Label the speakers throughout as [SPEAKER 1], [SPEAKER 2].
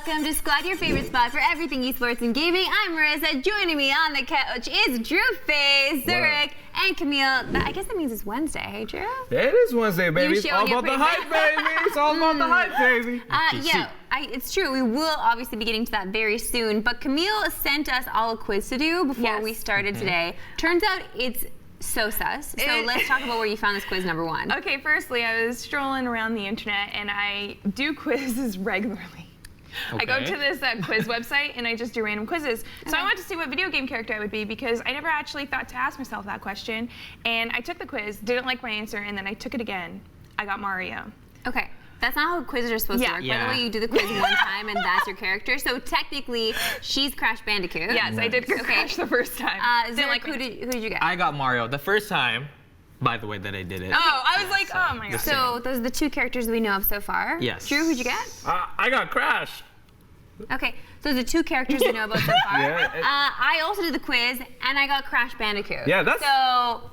[SPEAKER 1] Welcome to Squad, your favorite spot for everything esports and gaming. I'm Marissa. Joining me on the couch is Drew Face, Zurich, and Camille. I guess that means it's Wednesday. Hey, Drew?
[SPEAKER 2] It is Wednesday, baby. It's all about the hype, baby. It's all about the hype, baby.
[SPEAKER 1] It's true. We will obviously be getting to that very soon. But Camille sent us all a quiz to do before we started today. Turns out it's so sus. So let's talk about where you found this quiz number one.
[SPEAKER 3] Okay, firstly, I was strolling around the internet and I do quizzes regularly. Okay. I go to this quiz website and I just do random quizzes. So I wanted to see what video game character I would be because I never actually thought to ask myself that question. And I took the quiz, didn't like my answer, and then I took it again. I got Mario.
[SPEAKER 1] Okay. That's not how quizzes are supposed to work. By the way, you do the quiz one time and that's your character. So technically, she's Crash Bandicoot.
[SPEAKER 3] Yes, I did Crash the first time.
[SPEAKER 1] Zach, who did you get?
[SPEAKER 4] I got Mario the first time. By the way, that I did it.
[SPEAKER 3] Oh, I was like, oh my god.
[SPEAKER 1] So those are the two characters we know of so far.
[SPEAKER 4] Yes.
[SPEAKER 1] Drew, who'd you get?
[SPEAKER 2] I got Crash.
[SPEAKER 1] Okay, so those are two characters we know about so far. I also did the quiz and I got Crash Bandicoot.
[SPEAKER 2] Yeah, that's.
[SPEAKER 1] So.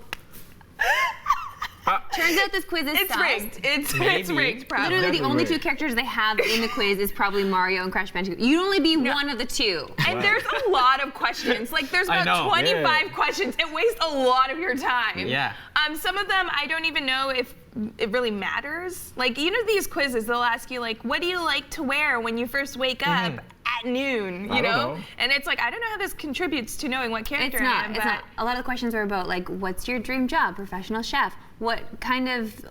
[SPEAKER 1] Turns out this quiz is
[SPEAKER 3] rigged. It's rigged, probably.
[SPEAKER 1] Literally, the only two characters they have in the quiz is probably Mario and Crash Bandicoot. You'd only be one of the two.
[SPEAKER 3] And there's a lot of questions. Like, there's about 25 questions. It wastes a lot of your time.
[SPEAKER 4] Yeah.
[SPEAKER 3] Some of them, I don't even know if it really matters. Like, you know these quizzes, they'll ask you, like, what do you like to wear when you first wake up at noon, you know? And it's like, I don't know how this contributes to knowing what character I am.
[SPEAKER 1] It's not. A lot of the questions were about, like, what's your dream job? Professional chef. What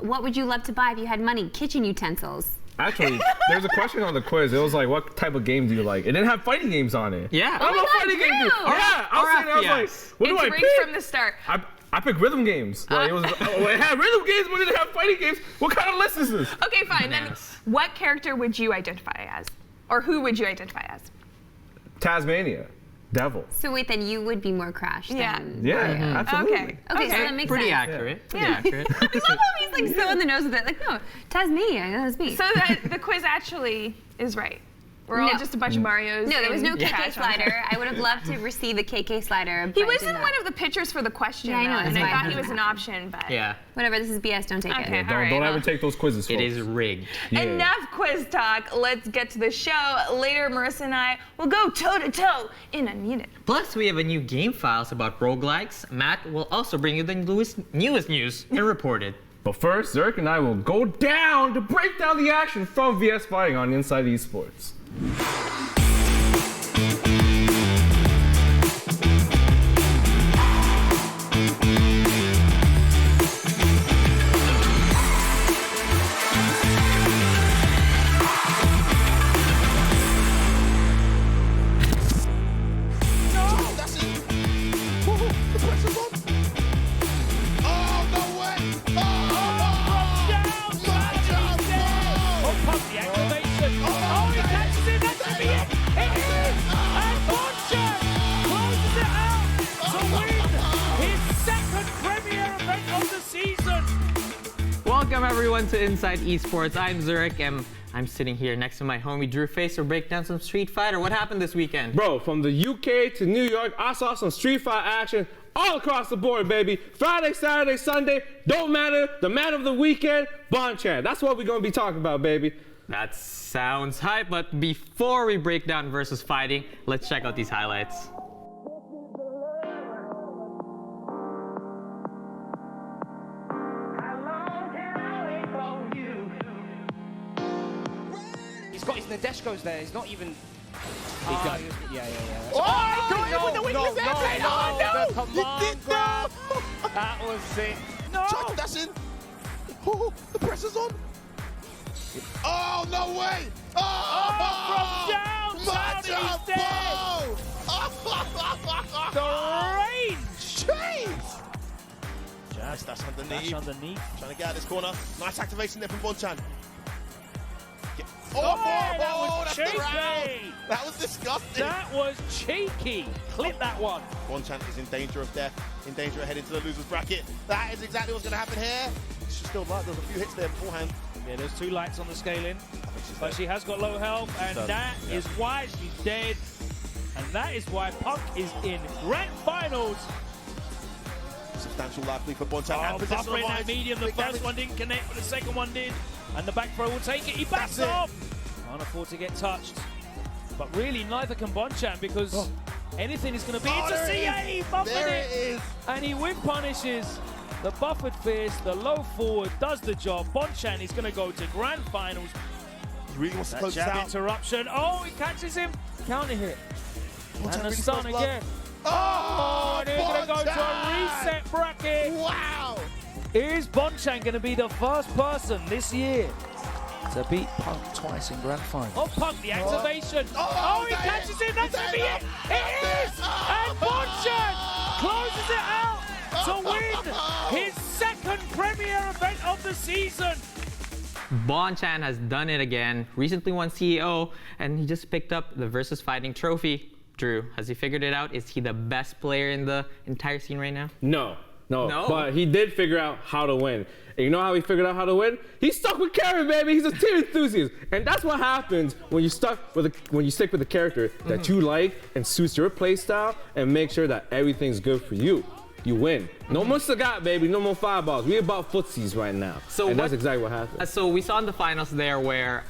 [SPEAKER 1] would you love to buy if you had money? Kitchen utensils.
[SPEAKER 2] Actually, there's a question on the quiz. It was like, what type of game do you like? It didn't have fighting games on it.
[SPEAKER 4] Yeah.
[SPEAKER 2] I'm a fighting game dude. Yeah, I was like, what do I pick?
[SPEAKER 3] It's rigged from the start.
[SPEAKER 2] I picked rhythm games. Like, it had rhythm games, but it didn't have fighting games. What kind of list is this?
[SPEAKER 3] Okay, fine. Then what character would you identify as? Or who would you identify as?
[SPEAKER 2] Tasmania. Devil.
[SPEAKER 1] So wait, then you would be more Crash than
[SPEAKER 2] Mario. Absolutely.
[SPEAKER 1] Okay, so that makes
[SPEAKER 4] pretty
[SPEAKER 1] sense.
[SPEAKER 4] accurate. Pretty accurate.
[SPEAKER 1] I love how he's like so on the nose with it. Like, no, Tasmania, that was me.
[SPEAKER 3] So the quiz actually is right. We're all just a bunch of Marios.
[SPEAKER 1] No, there was no KK slider. I would have loved to receive a KK slider.
[SPEAKER 3] He wasn't one of the pitchers for the question,
[SPEAKER 1] I know,
[SPEAKER 3] and I thought he was an option, but
[SPEAKER 1] whatever. This is BS. Don't take it.
[SPEAKER 2] Yeah, don't ever take those quizzes.
[SPEAKER 4] It is rigged.
[SPEAKER 2] Yeah.
[SPEAKER 3] Enough quiz talk. Let's get to the show. Later, Marissa and I will go toe to toe in a minute.
[SPEAKER 4] Plus, we have a new game files about roguelikes. Matt will also bring you the newest news and report it.
[SPEAKER 2] But first, Zurich and I will go down to break down the action from VSFighting on Inside Esports.
[SPEAKER 4] Welcome everyone to Inside Esports. I'm Zurich and I'm sitting here next to my homie Drew Face to break down some Street Fighter. What happened this weekend?
[SPEAKER 2] Bro, from the UK to New York, I saw some Street Fighter action all across the board, baby. Friday, Saturday, Sunday, don't matter. The man of the weekend, Bonchan. That's what we're gonna be talking about, baby.
[SPEAKER 4] That sounds hype, but before we break down versus fighting, let's check out these highlights.
[SPEAKER 5] He's got his Nadeshko's there. He's not even.
[SPEAKER 6] Yeah.
[SPEAKER 5] Oh,
[SPEAKER 6] no, the
[SPEAKER 5] command grab. That was sick.
[SPEAKER 6] No. Try to dash in. Oh, the pressure's on. Oh, no way.
[SPEAKER 5] From downtown, he's dead. The range.
[SPEAKER 6] Jeez. Just that's underneath. Trying to get out of this corner. Nice activation there from Bonchan.
[SPEAKER 5] That was
[SPEAKER 6] that's
[SPEAKER 5] cheeky.
[SPEAKER 6] the round. That was disgusting.
[SPEAKER 5] That was cheeky. Clip that one.
[SPEAKER 6] Bonchan is in danger of death, in danger of heading to the loser's bracket. That is exactly what's going to happen here. She's still alive. There's a few hits there beforehand.
[SPEAKER 5] Yeah, there's 2 lights on the scaling, but she has got low health, and that is why she's dead. And that is why Punk is in grand finals.
[SPEAKER 6] Substantial life lead for Bonchan.
[SPEAKER 5] Oh, buffering that medium. The first one didn't connect, but the second one did. And the back throw will take it. He backs off. Can't afford to get touched. But really, neither can Bonchan because anything is going to be into CA. Buffing it. And he win punishes the buffered fierce, the low forward does the job. Bonchan is going to go to grand finals.
[SPEAKER 6] He really wants to close this
[SPEAKER 5] Jab
[SPEAKER 6] out.
[SPEAKER 5] interruption. Oh, he catches him. Counter hit. And the
[SPEAKER 6] really
[SPEAKER 5] stun
[SPEAKER 6] close
[SPEAKER 5] again. Oh, and they're going to go to a reset bracket.
[SPEAKER 6] Wow.
[SPEAKER 5] Is Bonchan going to be the first person this year to beat Punk twice in grand final? Oh, Punk, the activation. Oh, he catches it. That's going to be it. It is. And Bonchan closes it out to win his second premier event of the season.
[SPEAKER 4] Bonchan has done it again. Recently won CEO, and he just picked up the VSFighting trophy. Drew, has he figured it out? Is he the best player in the entire scene right now?
[SPEAKER 2] No. But he did figure out how to win. And you know how he figured out how to win? He's stuck with Karen, baby. He's a team enthusiast, and that's what happens when you stick with a character that you like and suits your play style, and make sure that everything's good for you. You win. No more Sagat, baby. No more fireballs. We're about footsies right now. And that's exactly what happened.
[SPEAKER 4] So we saw in the finals there where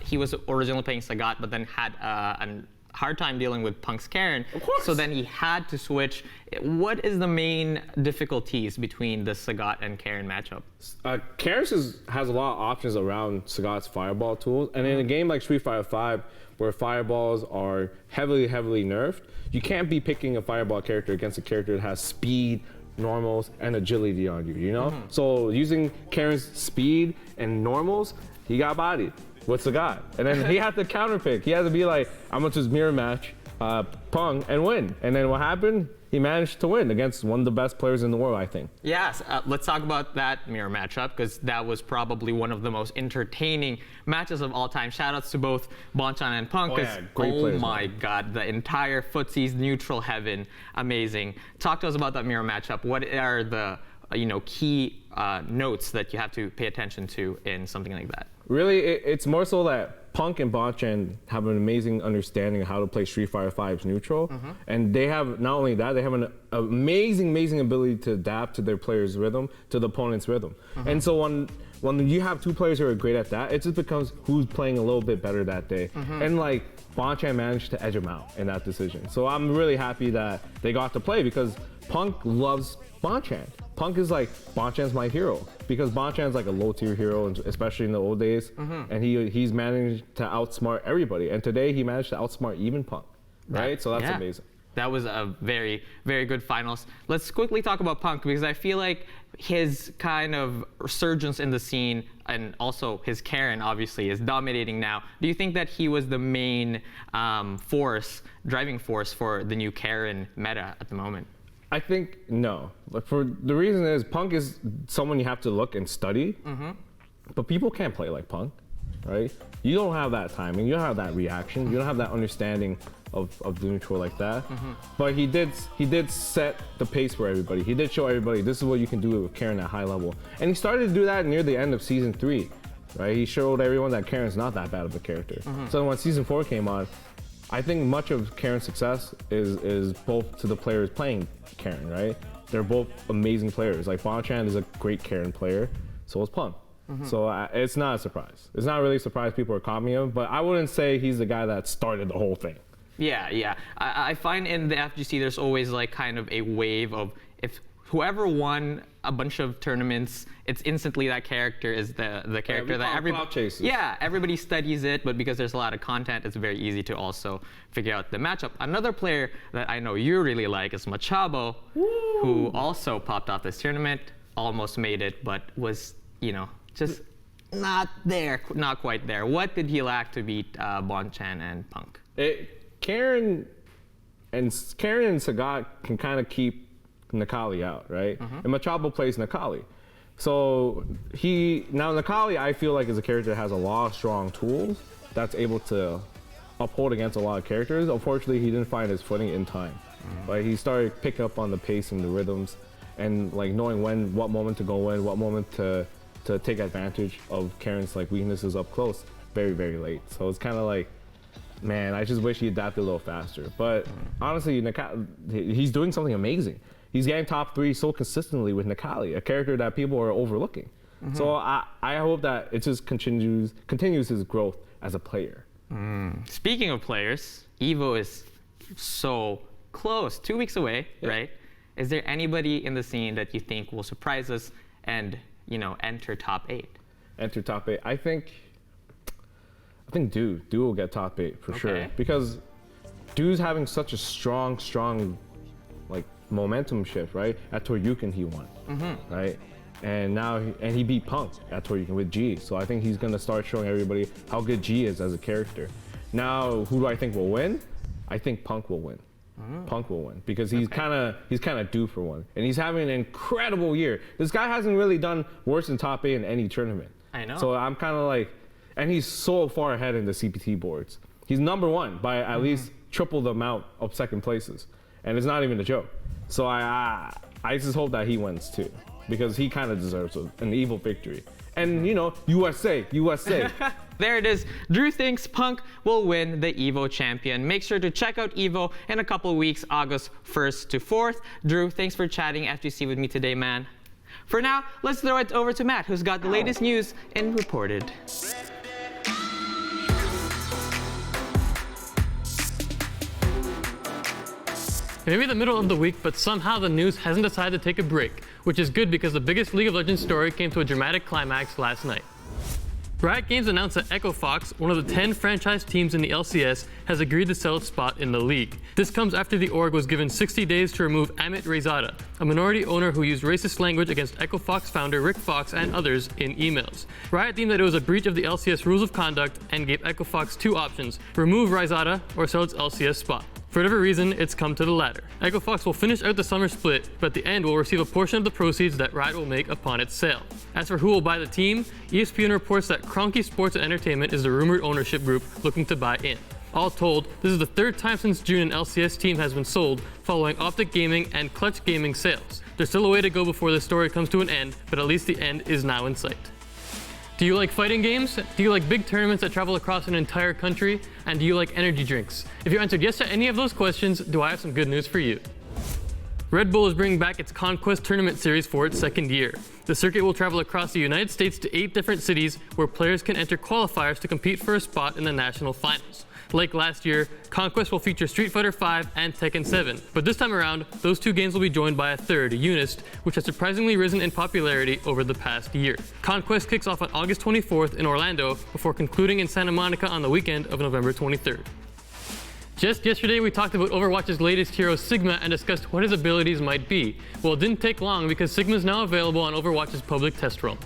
[SPEAKER 4] he was originally playing Sagat, but then had a hard time dealing with Punk's Karen.
[SPEAKER 2] Of course.
[SPEAKER 4] So then he had to switch. What is the main difficulties between the Sagat and Karen matchup?
[SPEAKER 2] Karen has a lot of options around Sagat's fireball tools. And in a game like Street Fighter V, where fireballs are heavily nerfed, you can't be picking a fireball character against a character that has speed, normals, and agility on you, you know? So using Karen's speed and normals, he got bodied with Sagat. And then he had to counter pick. He had to be like, I'm gonna just mirror match Pong and win. And then what happened? He managed to win against one of the best players in the world, I think.
[SPEAKER 4] Yes, let's talk about that mirror matchup, because that was probably one of the most entertaining matches of all time. Shoutouts to both Bonchan and Punk.
[SPEAKER 2] Great players,
[SPEAKER 4] my God, the entire footsie's neutral heaven, amazing. Talk to us about that mirror matchup. What are the key notes that you have to pay attention to in something like that?
[SPEAKER 2] Really, it's more so that Punk and Bonchan have an amazing understanding of how to play Street Fighter V's neutral. And they have, not only that, they have an amazing ability to adapt to their player's rhythm, to the opponent's rhythm. And so when you have two players who are great at that, it just becomes who's playing a little bit better that day. And like, Bonchan managed to edge him out in that decision. So I'm really happy that they got to play, because Punk loves Bonchan. Punk is like, Bonchan's my hero, because Bonchan's like a low-tier hero, especially in the old days, and he's managed to outsmart everybody. And today he managed to outsmart even Punk, right? So that's amazing.
[SPEAKER 4] That was a very, very good finals. Let's quickly talk about Punk, because I feel like his kind of resurgence in the scene, and also his Karen obviously is dominating now. Do you think that he was the main driving force for the new Karen meta at the moment?
[SPEAKER 2] I think no. For the reason is, Punk is someone you have to look and study, but people can't play like Punk, right? You don't have that timing, you don't have that reaction, you don't have that understanding of the neutral like that. But he did set the pace for everybody. He did show everybody this is what you can do with Karen at high level. And he started to do that near the end of season 3, right? He showed everyone that Karen's not that bad of a character. So when season 4 came on, I think much of Karen's success is both to the players playing Karen, right? They're both amazing players. Like, Bonchan is a great Karen player, so is Punk. So it's not a surprise. It's not really a surprise people are copying him, but I wouldn't say he's the guy that started the whole thing.
[SPEAKER 4] Yeah. I find in the FGC there's always like kind of a wave of, if whoever won a bunch of tournaments, it's instantly that character is the character that everybody studies it, but because there's a lot of content, it's very easy to also figure out the matchup. Another player that I know you really like is Machado, who also popped off this tournament, almost made it, but was, just not quite there. What did he lack to beat Bonchan and Punk?
[SPEAKER 2] Karen and Sagat can kind of keep Nakali out, right? And Machado plays Nakali. So Nakali, I feel like, is a character that has a lot of strong tools that's able to uphold against a lot of characters. Unfortunately, he didn't find his footing in time. But he started picking up on the pace and the rhythms, and like knowing what moment to go in, what moment to take advantage of Karen's like weaknesses up close very, very late. So it's kind of like, man, I just wish he adapted a little faster. But honestly, he's doing something amazing. He's getting top 3 so consistently with Nakali, a character that people are overlooking. So I hope that it just continues his growth as a player.
[SPEAKER 4] Speaking of players, EVO is so close, 2 weeks away, right? Is there anybody in the scene that you think will surprise us and, you know, enter top 8?
[SPEAKER 2] Enter top 8. I think Do will get top 8 for sure, because Do's having such a strong like momentum shift, right? At Toryuken he won, right? And now he beat Punk at Toryuken with G. So I think he's gonna start showing everybody how good G is as a character. Now, who do I think will win? I think Punk will win. Punk will win because he's kind of due for one, and he's having an incredible year. This guy hasn't really done worse than top 8 in any tournament.
[SPEAKER 4] I know.
[SPEAKER 2] So I'm kind of like, and he's so far ahead in the CPT boards. He's number 1 by at least triple the amount of second places, and it's not even a joke. So I just hope that he wins too, because he kind of deserves an EVO victory. And you know, USA.
[SPEAKER 4] There it is. Drew thinks Punk will win the EVO champion. Make sure to check out EVO in a couple of weeks, August 1st to 4th. Drew, thanks for chatting FGC with me today, man. For now, let's throw it over to Matt, who's got the latest news in Reported.
[SPEAKER 7] Maybe the middle of the week, but somehow the news hasn't decided to take a break, which is good because the biggest League of Legends story came to a dramatic climax last night. Riot Games announced that Echo Fox, one of the 10 franchise teams in the LCS, has agreed to sell its spot in the league. This comes after the org was given 60 days to remove Amit Rezada, a minority owner who used racist language against Echo Fox founder Rick Fox and others in emails. Riot deemed that it was a breach of the LCS rules of conduct and gave Echo Fox 2 options: remove Rezada or sell its LCS spot. For whatever reason, it's come to the latter. Echo Fox will finish out the summer split, but at the end will receive a portion of the proceeds that Riot will make upon its sale. As for who will buy the team, ESPN reports that Cronky Sports and Entertainment is the rumored ownership group looking to buy in. All told, this is the 3rd time since June an LCS team has been sold, following Optic Gaming and Clutch Gaming sales. There's still a way to go before this story comes to an end, but at least the end is now in sight. Do you like fighting games? Do you like big tournaments that travel across an entire country? And do you like energy drinks? If you answered yes to any of those questions, do I have some good news for you. Red Bull is bringing back its Conquest Tournament Series for its 2nd year. The circuit will travel across the United States to 8 different cities where players can enter qualifiers to compete for a spot in the national finals. Like last year, Conquest will feature Street Fighter V and Tekken 7, but this time around, those 2 games will be joined by a third, Unist, which has surprisingly risen in popularity over the past year. Conquest kicks off on August 24th in Orlando, before concluding in Santa Monica on the weekend of November 23rd. Just yesterday, we talked about Overwatch's latest hero, Sigma, and discussed what his abilities might be. Well, it didn't take long because Sigma is now available on Overwatch's public test realm.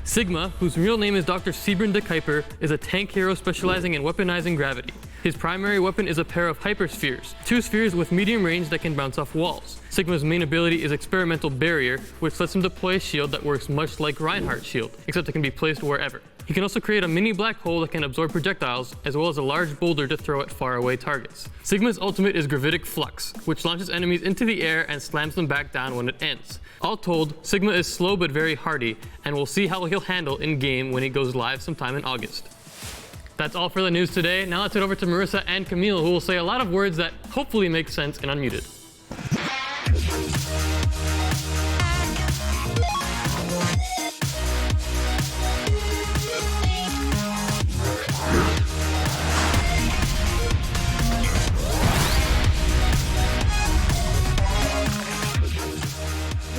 [SPEAKER 7] Sigma, whose real name is Dr. Siebren de Kuiper, is a tank hero specializing in weaponizing gravity. His primary weapon is a pair of hyperspheres, 2 spheres with medium range that can bounce off walls. Sigma's main ability is Experimental Barrier, which lets him deploy a shield that works much like Reinhardt's shield, except it can be placed wherever. He can also create a mini black hole that can absorb projectiles, as well as a large boulder to throw at faraway targets. Sigma's ultimate is Gravitic Flux, which launches enemies into the air and slams them back down when it ends. All told, Sigma is slow but very hardy, and we'll see how he'll handle in-game when he goes live sometime in August. That's all for the news today. Now let's head over to Marissa and Camille, who will say a lot of words that hopefully make sense in Unmuted.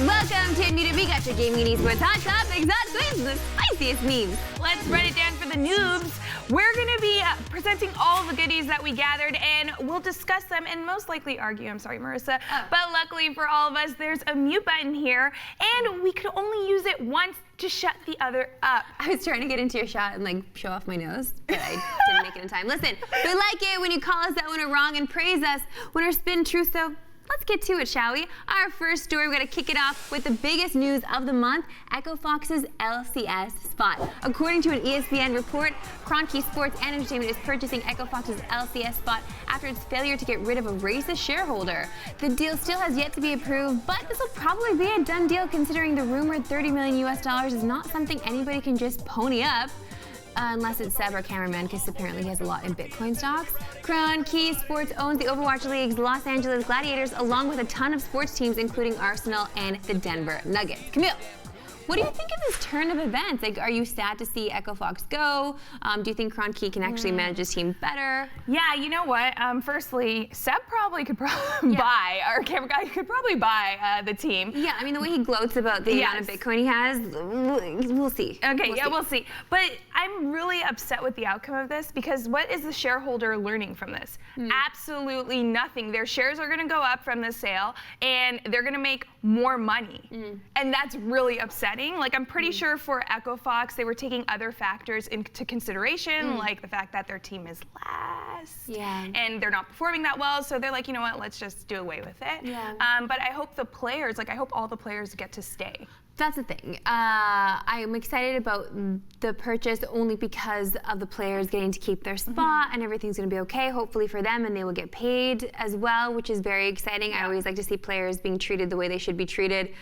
[SPEAKER 1] Welcome to Unmuted. We got your gaming and esports hot topics, hot quiz, the spiciest memes.
[SPEAKER 3] Let's run it down for the noobs. We're going to be presenting all the goodies that we gathered, and we'll discuss them and most likely argue. I'm sorry, Marissa. But luckily for all of us, there's a mute button here, and we could only use it once to shut the other up.
[SPEAKER 1] I was trying to get into your shot and like show off my nose, but I didn't make it in time. Listen, we like it when you call us out when we're wrong and praise us when we're spin truth, so let's get to it, shall we? Our first story, we're gonna kick it off with the biggest news of the month, Echo Fox's LCS spot. According to an ESPN report, Cronky Sports and Entertainment is purchasing Echo Fox's LCS spot after its failure to get rid of a racist shareholder. The deal still has yet to be approved, but this will probably be a done deal considering the rumored $30 million is not something anybody can just pony up. Unless it's Seb, our cameraman, because apparently he has a lot in Bitcoin stocks. Cronky Sports owns the Overwatch League's Los Angeles Gladiators, along with a ton of sports teams, including Arsenal and the Denver Nuggets. Camille, What do you think of this turn of events? Like, are you sad to see Echo Fox go? Do you think Kronki can actually manage his team better?
[SPEAKER 3] Yeah, you know what? Firstly, Seb probably could buy, our camera guy could probably buy the team.
[SPEAKER 1] Yeah, I mean, the way he gloats about the amount of Bitcoin he has, we'll see.
[SPEAKER 3] Okay, we'll see. But I'm really upset with the outcome of this because what is the shareholder learning from this? Absolutely nothing. Their shares are going to go up from the sale and they're going to make more money. And that's really upsetting. Like, I'm pretty sure for Echo Fox, they were taking other factors into consideration, like the fact that their team is last and they're not performing that well. So they're like, you know what, let's just do away with it. But I hope the players, I hope all the players get to stay.
[SPEAKER 1] That's the thing. I'm excited about the purchase only because of the players getting to keep their spot and everything's going to be okay, hopefully for them, and they will get paid as well, which is very exciting. I always like to see players being treated the way they should be treated.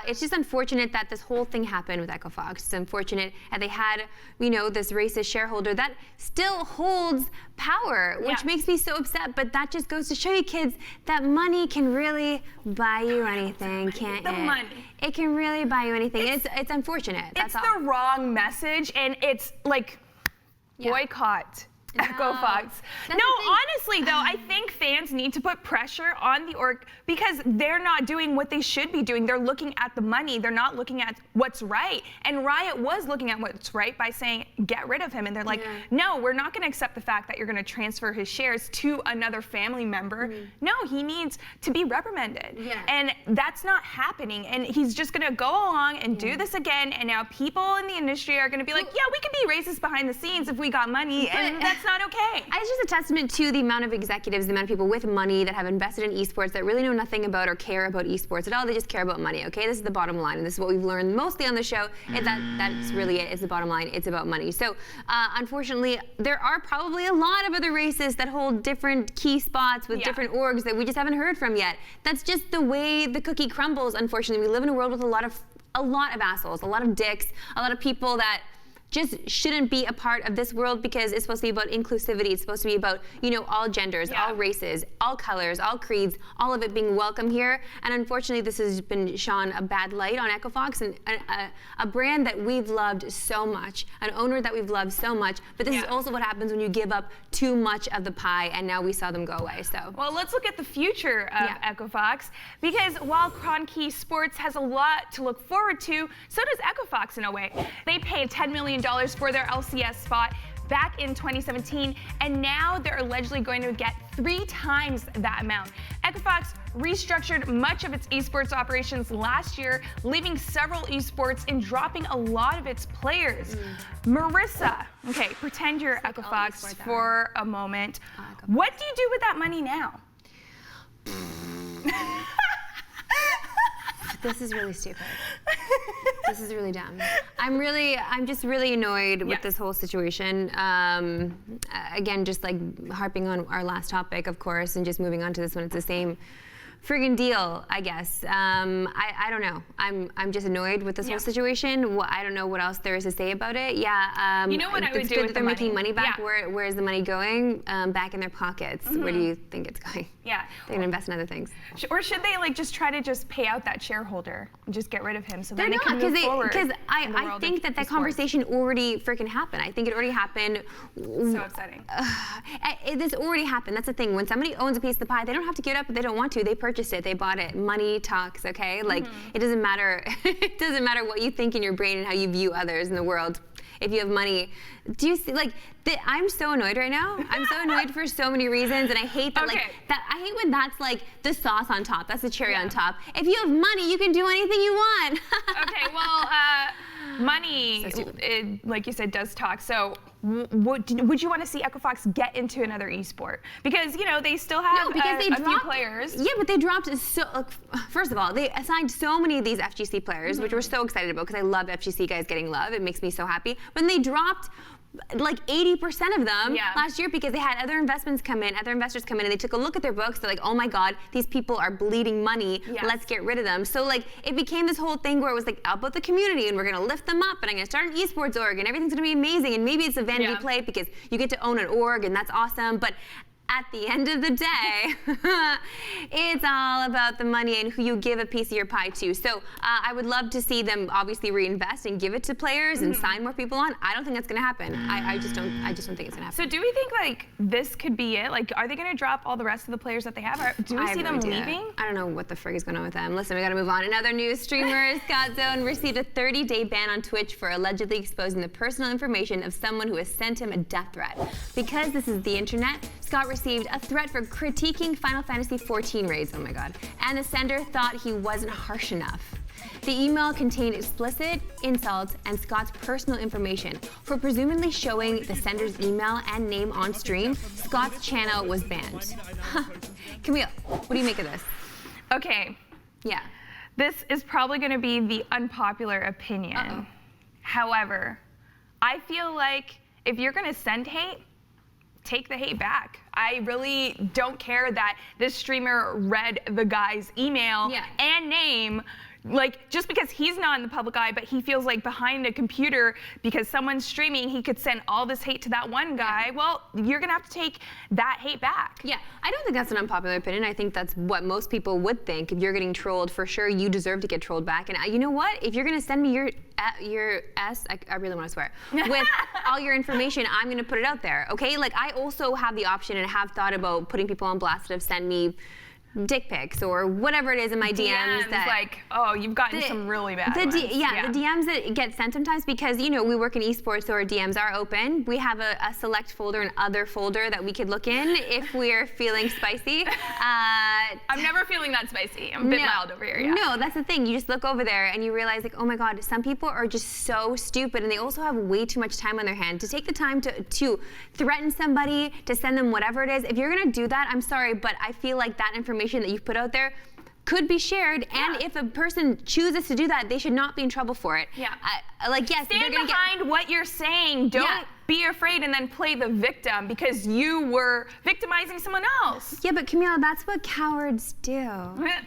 [SPEAKER 1] It's just unfortunate that this whole thing happened with Echo Fox. It's unfortunate that they had, this racist shareholder that still holds power, which makes me so upset. But that just goes to show you, kids, that money can really buy you anything, can't it?
[SPEAKER 3] The money.
[SPEAKER 1] It can really buy you anything. It's unfortunate. That's
[SPEAKER 3] it's the wrong message, and it's like boycott Echo Fox. No, honestly though, I think fans need to put pressure on the org because they're not doing what they should be doing. They're looking at the money. They're not looking at what's right. And Riot was looking at what's right by saying, get rid of him. And they're like, no, we're not going to accept the fact that you're going to transfer his shares to another family member. No, he needs to be reprimanded. And that's not happening. And he's just going to go along and do this again. And now people in the industry are going to be like, yeah, we can be racist behind the scenes if we got money. And that's not okay.
[SPEAKER 1] It's just a testament to the amount of executives, the amount of people with money that have invested in esports that really know nothing about or care about esports at all. They just care about money, okay? This is the bottom line, and this is what we've learned mostly on the show, and that's really it. It's the bottom line. It's about money. So, unfortunately, there are probably a lot of other races that hold different key spots with different orgs that we just haven't heard from yet. That's just the way the cookie crumbles, unfortunately. We live in a world with a lot of assholes, a lot of dicks, a lot of people that just shouldn't be a part of this world because it's supposed to be about inclusivity. It's supposed to be about, all genders, all races, all colors, all creeds, all of it being welcome here. And unfortunately, this has been shone a bad light on Echo Fox, and a brand that we've loved so much, an owner that we've loved so much. But this is also what happens when you give up too much of the pie, and now we saw them go away. So,
[SPEAKER 3] well, let's look at the future of Echo Fox, because while Kronki Sports has a lot to look forward to, so does Echo Fox in a way. They paid $10 million for their LCS spot back in 2017, and now they're allegedly going to get 3 times that amount. Echo Fox restructured much of its esports operations last year, leaving several esports and dropping a lot of its players. Marissa, okay, pretend you're Echo Fox for a moment. What do you do with that money now?
[SPEAKER 1] This is really stupid. This is really dumb. I'm just really annoyed with this whole situation. Again, just like harping on our last topic, of course, and just moving on to this one. It's the same friggin' deal, I guess. I don't know. I'm just annoyed with this whole situation. Well, I don't know what else there is to say about it.
[SPEAKER 3] You know what I would do with
[SPEAKER 1] they're
[SPEAKER 3] the
[SPEAKER 1] making money back.
[SPEAKER 3] Yeah.
[SPEAKER 1] Where is the money going? Back in their pockets. Where do you think it's going?
[SPEAKER 3] Yeah.
[SPEAKER 1] They're gonna invest in other things.
[SPEAKER 3] Or should they just try to pay out that shareholder and just get rid of him so
[SPEAKER 1] they're
[SPEAKER 3] then they can move forward?
[SPEAKER 1] Because I think that conversation already freaking happened. I think it already happened.
[SPEAKER 3] So upsetting.
[SPEAKER 1] This already happened. That's the thing. When somebody owns a piece of the pie, they don't have to give it up if they don't want to. They purchased it. They bought it. Money talks, okay? It doesn't matter. It doesn't matter what you think in your brain and how you view others in the world. If you have money, do you see, I'm so annoyed right now. I'm so annoyed for so many reasons, and I hate that, I hate when that's the sauce on top. That's the cherry on top. If you have money, you can do anything you want.
[SPEAKER 3] Okay, well, money, like you said, does talk. So would you want to see Echo Fox get into another esport? Because, they still have a few players.
[SPEAKER 1] Yeah, but they dropped first of all, they assigned so many of these FGC players, which we're so excited about because I love FGC guys getting love. It makes me so happy. When they dropped 80% of them last year because they had other investors come in, and they took a look at their books. They're like, oh my God, these people are bleeding money. Let's get rid of them. So it became this whole thing where it was about the community, and we're gonna lift them up, and I'm gonna start an esports org, and everything's gonna be amazing. And maybe it's a vanity play because you get to own an org, and that's awesome. But at the end of the day, it's all about the money and who you give a piece of your pie to. So I would love to see them obviously reinvest and give it to players and sign more people on. I don't think that's going to happen. I just don't think it's going to happen.
[SPEAKER 3] So do we think like this could be it? Like, are they going to drop all the rest of the players that they have? Or do we see them leaving?
[SPEAKER 1] I don't know what the frig is going on with them. Listen, we got to move on. In other news, streamer Scott Zone received a 30-day ban on Twitch for allegedly exposing the personal information of someone who has sent him a death threat. Because this is the internet, Scott received a threat for critiquing Final Fantasy XIV raids, oh my god, and the sender thought he wasn't harsh enough. The email contained explicit insults and Scott's personal information. For presumably showing the sender's email and name on stream, Scott's channel was banned. Camille, what do you make of this?
[SPEAKER 3] Okay.
[SPEAKER 1] Yeah.
[SPEAKER 3] This is probably going to be the unpopular opinion. However, I feel like if you're going to send hate, take the hate back. I really don't care that this streamer read the guy's email and name. Like, just because he's not in the public eye, but he feels like behind a computer because someone's streaming, he could send all this hate to that one guy. Well, you're gonna have to take that hate back.
[SPEAKER 1] Yeah, I don't think that's an unpopular opinion. I think that's what most people would think. If you're getting trolled, for sure, you deserve to get trolled back. And you know what? If you're gonna send me your I really want to swear, with all your information, I'm gonna put it out there, okay? Like, I also have the option and have thought about putting people on blast that have sent me dick pics or whatever it is in my DMs that
[SPEAKER 3] like, oh, you've gotten some really bad ones.
[SPEAKER 1] The DMs that get sent sometimes because, you know, we work in esports, so our DMs are open. We have a select folder, an other folder that we could look in if we're feeling spicy.
[SPEAKER 3] I'm never feeling that spicy. I'm a bit loud over here,
[SPEAKER 1] No, that's the thing. You just look over there and you realize, like, oh my God, some people are just so stupid and they also have way too much time on their hand to take the time to threaten somebody, to send them whatever it is. If you're gonna do that, I'm sorry, but I feel like that information that you've put out there could be shared, and if a person chooses to do that, they should not be in trouble for it.
[SPEAKER 3] Yeah.
[SPEAKER 1] Like, yes,
[SPEAKER 3] stand behind what you're saying. Don't be afraid and then play the victim because you were victimizing someone else.
[SPEAKER 1] Yeah, but Camille, that's what cowards do.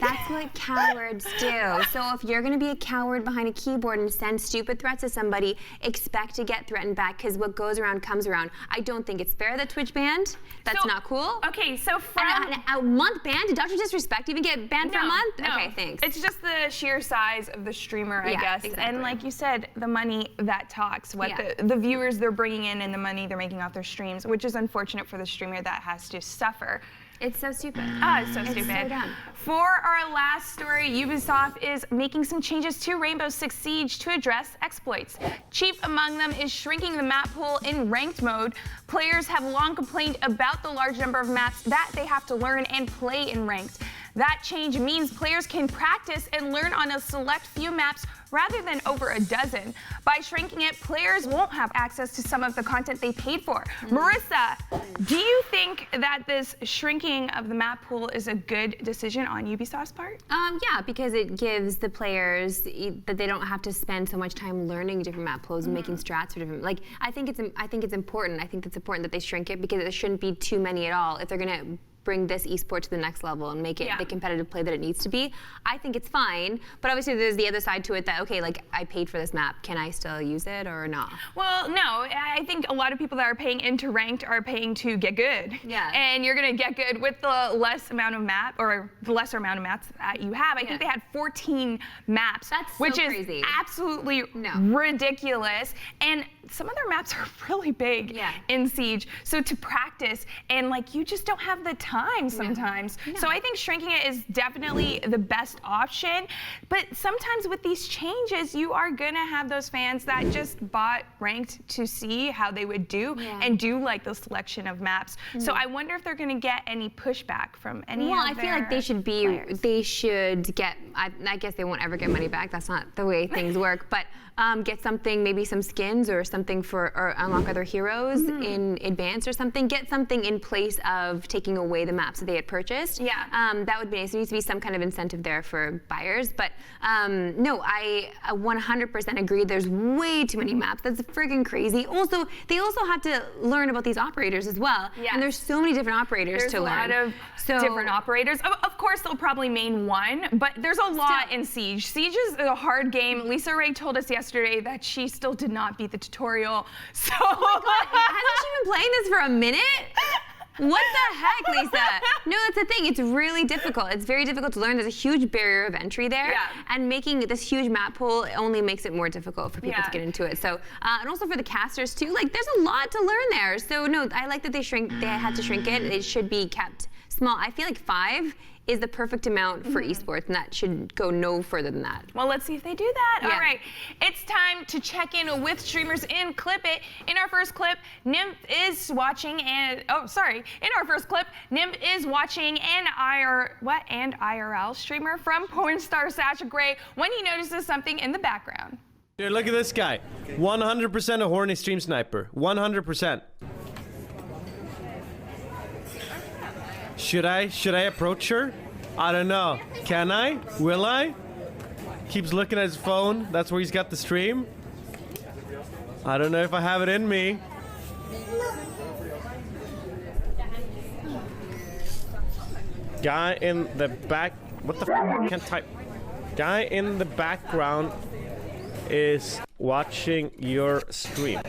[SPEAKER 1] That's what cowards do. So if you're gonna be a coward behind a keyboard and send stupid threats to somebody, expect to get threatened back because what goes around comes around. I don't think it's fair that Twitch banned. That's not cool.
[SPEAKER 3] Okay, so from
[SPEAKER 1] a month banned, did Dr. Disrespect even get banned for a month?
[SPEAKER 3] No.
[SPEAKER 1] Okay, thanks.
[SPEAKER 3] It's just the sheer size of the streamer, I guess.
[SPEAKER 1] Exactly.
[SPEAKER 3] And like you said, the money that talks, what the viewers they're bringing in and the money they're making off their streams, which is unfortunate for the streamer that has to suffer.
[SPEAKER 1] It's so stupid.
[SPEAKER 3] It's so stupid.
[SPEAKER 1] So dumb.
[SPEAKER 3] For our last story, Ubisoft is making some changes to Rainbow Six Siege to address exploits. Chief among them is shrinking the map pool in ranked mode. Players have long complained about the large number of maps that they have to learn and play in ranked. That change means players can practice and learn on a select few maps rather than over a dozen. By shrinking it, players won't have access to some of the content they paid for. Marissa, do you think that this shrinking of the map pool is a good decision on Ubisoft's part?
[SPEAKER 1] Yeah, because it gives the players that they don't have to spend so much time learning different map pools and making strats for different. Like, I think it's important. I think it's important that they shrink it because there shouldn't be too many at all if they're gonna bring this esport to the next level and make it the competitive play that it needs to be. I think it's fine, but obviously there's the other side to it that, okay, like, I paid for this map, can I still use it or not?
[SPEAKER 3] Well, no, I think a lot of people that are paying into ranked are paying to get good.
[SPEAKER 1] Yeah.
[SPEAKER 3] And you're gonna get good with the less amount of map, or the lesser amount of maps that you have. I think they had 14 maps, which is
[SPEAKER 1] crazy.
[SPEAKER 3] Absolutely ridiculous. And some of their maps are really big in Siege. So to practice, and like, you just don't have the time sometimes. So I think shrinking it is definitely the best option. But sometimes with these changes, you are gonna have those fans that just bought ranked to see how they would do and do like the selection of maps. So I wonder if they're gonna get any pushback from any of their
[SPEAKER 1] I feel like they should be,
[SPEAKER 3] players.
[SPEAKER 1] they should get, I guess they won't ever get money back. That's not the way things work. But get something, maybe some skins or something or unlock other heroes in advance or something. Get something in place of taking away the maps that they had purchased. That would be nice. There needs to be some kind of incentive there for buyers. But no, I 100% agree. There's way too many maps. That's friggin' crazy. Also, they also have to learn about these operators as well. And there's so many different operators to learn.
[SPEAKER 3] There's a lot of different operators. Of course, they'll probably main one, but there's a lot in Siege. Siege is a hard game. Lisa Ray told us yesterday that she still did not beat the tutorial. So
[SPEAKER 1] oh my God, hasn't she been playing this for a minute? What the heck, Lisa? No, that's the thing. It's really difficult. It's very difficult to learn. There's a huge barrier of entry there.
[SPEAKER 3] Yeah.
[SPEAKER 1] And making this huge map pool only makes it more difficult for people to get into it. So, and also for the casters too, like there's a lot to learn there. So no, I like that they had to shrink it. It should be kept small. I feel like 5 is the perfect amount for esports, and that should go no further than that.
[SPEAKER 3] Well, let's see if they do that.
[SPEAKER 1] Yeah.
[SPEAKER 3] All right, it's time to check in with streamers in Clip It. In our first clip, Nymph is watching in our first clip, Nymph is watching an IRL streamer from porn star Sasha Grey when he notices something in the background.
[SPEAKER 8] Dude, look at this guy. 100% a horny stream sniper. 100%. Should I approach her? I don't know. Can I? Will I? Keeps looking at his phone. That's where he's got the stream. I don't know if I have it in me. Guy in the back. What the f? I can't type. Guy in the background is watching your stream.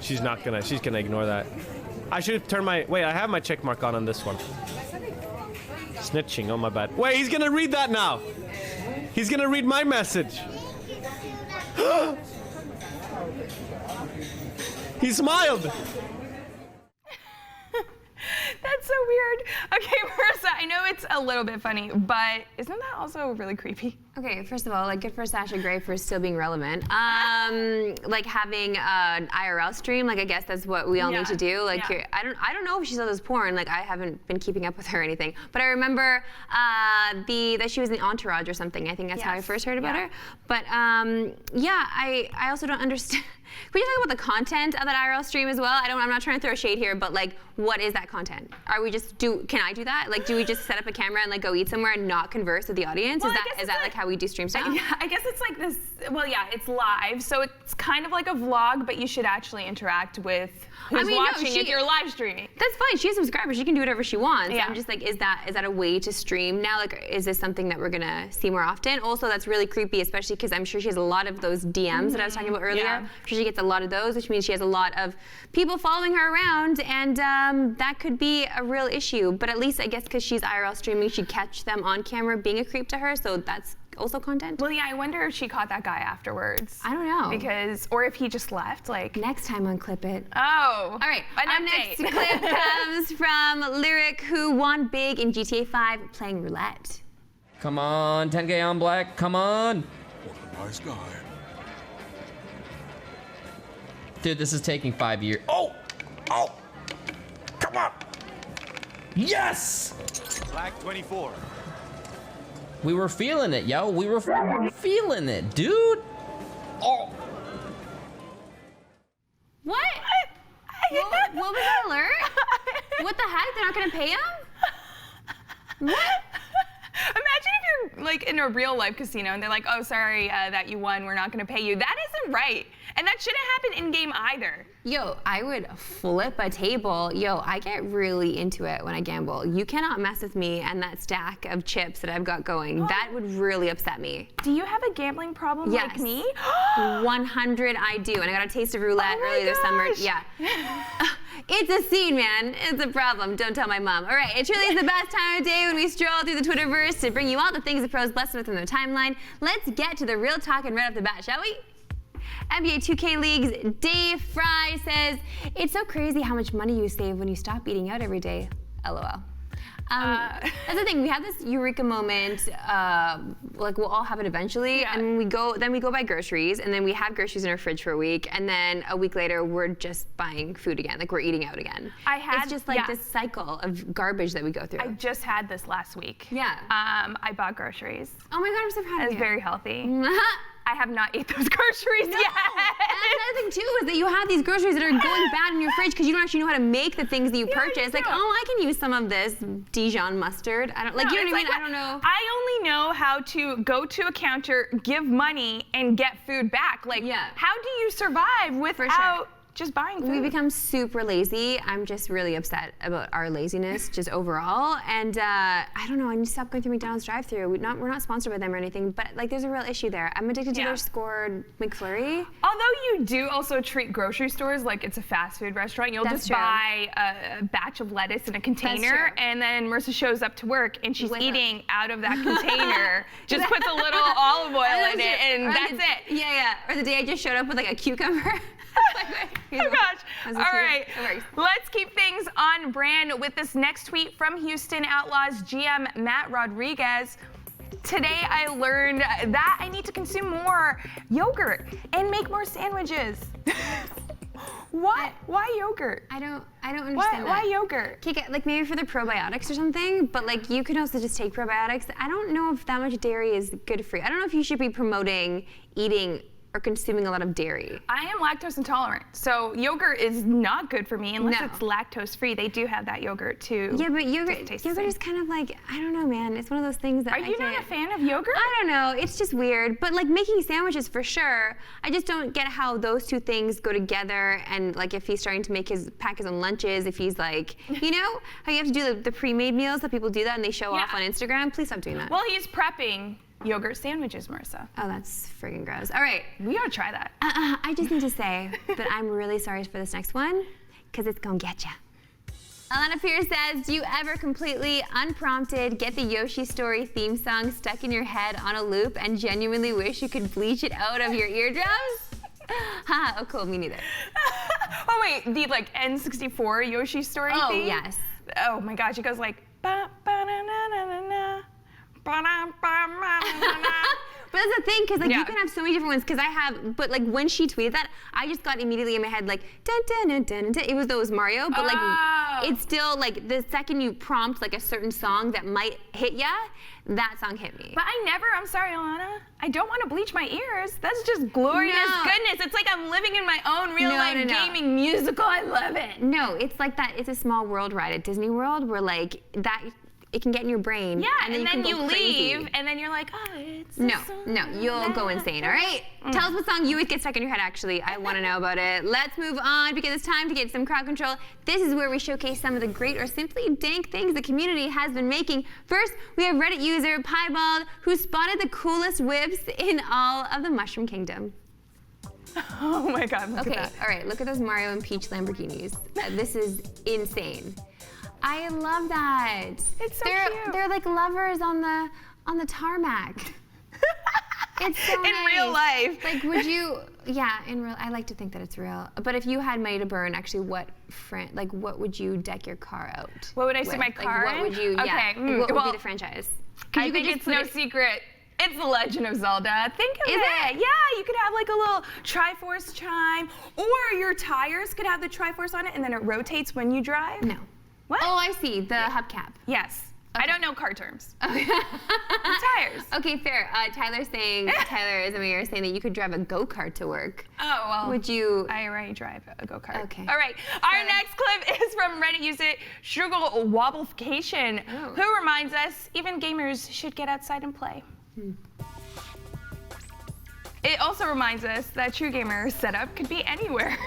[SPEAKER 8] She's gonna ignore that. I should have turned wait, I have my check mark on this one. Snitching, oh my bad. Wait, he's gonna read that now. He's gonna read my message. He smiled.
[SPEAKER 3] That's so weird. Okay, Marissa, I know it's a little bit funny, but isn't that also really creepy?
[SPEAKER 1] Okay, first of all, like good for Sasha Grey for still being relevant. Like having an IRL stream, like I guess that's what we all need to do. Like I don't know if she still does porn. Like I haven't been keeping up with her or anything. But I remember that she was in Entourage or something. I think that's how I first heard about her. But I also don't understand. Can we talk about the content of that IRL stream as well? I'm not trying to throw shade here, but like, what is that content? Can I do that? Like, do we just set up a camera and like go eat somewhere and not converse with the audience?
[SPEAKER 3] Well,
[SPEAKER 1] is that like how we do stream stuff?
[SPEAKER 3] Yeah, I guess it's like this. Well, yeah, it's live, so it's kind of like a vlog, but you should actually interact with who's watching if you're live streaming.
[SPEAKER 1] That's fine. She has subscribers. She can do whatever she wants. Yeah. I'm just like, is that a way to stream now? Like, is this something that we're gonna see more often? Also, that's really creepy, especially because I'm sure she has a lot of those DMs that I was talking about earlier. Yeah. I'm sure she gets a lot of those, which means she has a lot of people following her around, and that could be a real issue. But at least I guess because she's IRL streaming, she'd catch them on camera being a creep to her. So that's also content.
[SPEAKER 3] Well, yeah, I wonder if she caught that guy afterwards.
[SPEAKER 1] I don't know.
[SPEAKER 3] Or if he just left, like.
[SPEAKER 1] Next time on Clip It.
[SPEAKER 3] Oh.
[SPEAKER 1] All right, our next clip comes from Lyric, who won big in GTA 5 playing roulette.
[SPEAKER 9] Come on, 10K on black, come on.
[SPEAKER 10] What a nice guy.
[SPEAKER 9] Dude, this is taking 5 years. Oh, come on. Yes!
[SPEAKER 10] Black 24.
[SPEAKER 9] We were feeling it, yo. We were feeling it, dude. Oh.
[SPEAKER 1] What was that alert? What the heck? They're not gonna pay him? What?
[SPEAKER 3] Imagine if you're like in a real life casino and they're like, oh, sorry that you won, we're not gonna pay you. That isn't right. And that shouldn't happen in game either.
[SPEAKER 1] Yo, I would flip a table. Yo, I get really into it when I gamble. You cannot mess with me and that stack of chips that I've got going. Oh. That would really upset me.
[SPEAKER 3] Do you have a gambling problem like me?
[SPEAKER 1] 100 I do. And I got a taste of roulette earlier this summer. Yeah. It's a scene, man. It's a problem. Don't tell my mom. All right, it truly is the best time of day when we stroll through the Twitterverse to bring you all the things the pros bless within their timeline. Let's get to the real talk and right off the bat, shall we? NBA 2K League's Dave Fry says, it's so crazy how much money you save when you stop eating out every day. LOL. That's the thing. We have this eureka moment. Like we'll all have it eventually, and we go buy groceries, and then we have groceries in our fridge for a week, and then a week later we're just buying food again. Like we're eating out again. It's just like this cycle of garbage that we go through.
[SPEAKER 3] I just had this last week.
[SPEAKER 1] Yeah.
[SPEAKER 3] I bought groceries.
[SPEAKER 1] Oh my God, I'm so proud of you.
[SPEAKER 3] It was very healthy. I have not ate those groceries yet.
[SPEAKER 1] That's another thing too, is that you have these groceries that are going bad in your fridge because you don't actually know how to make the things that you purchase. Like, I can use some of this Dijon mustard. I don't you know what I mean? I don't know.
[SPEAKER 3] I only know how to go to a counter, give money, and get food back. Like, how do you survive without just buying food.
[SPEAKER 1] We become super lazy. I'm just really upset about our laziness just overall. And I don't know, I need to stop going through McDonald's drive-thru. We're not sponsored by them or anything, but like there's a real issue there. I'm addicted to their scored McFlurry.
[SPEAKER 3] Although you do also treat grocery stores like it's a fast food restaurant. You'll just buy a batch of lettuce in a container, and then Marissa shows up to work and she's eating out of that container, just puts a little olive oil in it, and that's it.
[SPEAKER 1] Yeah. Or the day I just showed up with like a cucumber.
[SPEAKER 3] Oh gosh. All right. Let's keep things on brand with this next tweet from Houston Outlaws GM Matt Rodriguez. Today I learned that I need to consume more yogurt and make more sandwiches. What? Why yogurt?
[SPEAKER 1] I don't understand that.
[SPEAKER 3] Why yogurt?
[SPEAKER 1] Like maybe for the probiotics or something, but like you can also just take probiotics. I don't know if that much dairy is good for you. I don't know if you should be promoting eating or consuming a lot of dairy.
[SPEAKER 3] I am lactose intolerant, so yogurt is not good for me unless it's lactose free. They do have that yogurt too.
[SPEAKER 1] Yeah, but yogurt is kind of like, I don't know, man. It's one of those things that
[SPEAKER 3] Are you not a fan of yogurt?
[SPEAKER 1] I don't know. It's just weird. But like making sandwiches for sure. I just don't get how those two things go together. And like if he's starting to pack his own lunches, if he's like, you know, how you have to do the pre-made meals that people do that and they show off on Instagram. Please stop doing that.
[SPEAKER 3] Well, he's prepping yogurt sandwiches, Marissa.
[SPEAKER 1] Oh, that's friggin' gross. All right.
[SPEAKER 3] We gotta try that.
[SPEAKER 1] I just need to say that I'm really sorry for this next one, because it's gonna get ya. Alana Pierce says, do you ever completely unprompted get the Yoshi Story theme song stuck in your head on a loop and genuinely wish you could bleach it out of your eardrums? Haha, oh cool, me neither.
[SPEAKER 3] Oh wait, the like N64 Yoshi Story theme?
[SPEAKER 1] Oh, yes.
[SPEAKER 3] Oh my gosh, it goes like, ba ba na na na na na.
[SPEAKER 1] But that's the thing, because like you can have so many different ones. But like when she tweeted that, I just got immediately in my head like dun dun dun dun dun. It was those Mario, but like it's still like the second you prompt like a certain song that might hit ya, that song hit me.
[SPEAKER 3] But I'm sorry, Alana, I don't want to bleach my ears. That's just glorious goodness. It's like I'm living in my own real life gaming musical. I love it.
[SPEAKER 1] No, it's like that. It's a small world ride at Disney World where like that. It can get in your brain.
[SPEAKER 3] Yeah, and then you leave,
[SPEAKER 1] crazy.
[SPEAKER 3] And then you're like, oh, it's
[SPEAKER 1] No, you'll go insane, all right? Tell us what song you always get stuck in your head, actually. I want to know about it. Let's move on, because it's time to get some crowd control. This is where we showcase some of the great or simply dank things the community has been making. First, we have Reddit user Piebald, who spotted the coolest whips in all of the Mushroom Kingdom.
[SPEAKER 3] Oh my God, look at that.
[SPEAKER 1] All right, look at those Mario and Peach Lamborghinis. This is insane. I love that.
[SPEAKER 3] It's so cute.
[SPEAKER 1] They're like lovers on the tarmac. It's so nice.
[SPEAKER 3] In real life.
[SPEAKER 1] Like, would you? Yeah, in real. I like to think that it's real. But if you had money to burn, actually, what would you deck your car out?
[SPEAKER 3] What would I stick my car in?
[SPEAKER 1] What would you? Yeah. What would be the franchise?
[SPEAKER 3] I think it's no secret. It's The Legend of Zelda. Think of it. Yeah, you could have like a little Triforce chime, or your tires could have the Triforce on it, and then it rotates when you drive.
[SPEAKER 1] No.
[SPEAKER 3] What?
[SPEAKER 1] Oh, I see. The hubcap.
[SPEAKER 3] Yes. Okay. I don't know car terms.
[SPEAKER 1] Okay.
[SPEAKER 3] Tires.
[SPEAKER 1] Okay, fair. Tyler is saying that you could drive a go-kart to work.
[SPEAKER 3] Oh, well.
[SPEAKER 1] Would you?
[SPEAKER 3] I already drive a go-kart.
[SPEAKER 1] Okay.
[SPEAKER 3] All right. Our next clip is from Reddit user Sugar Wobblefication, who reminds us even gamers should get outside and play. It also reminds us that True Gamer setup could be anywhere.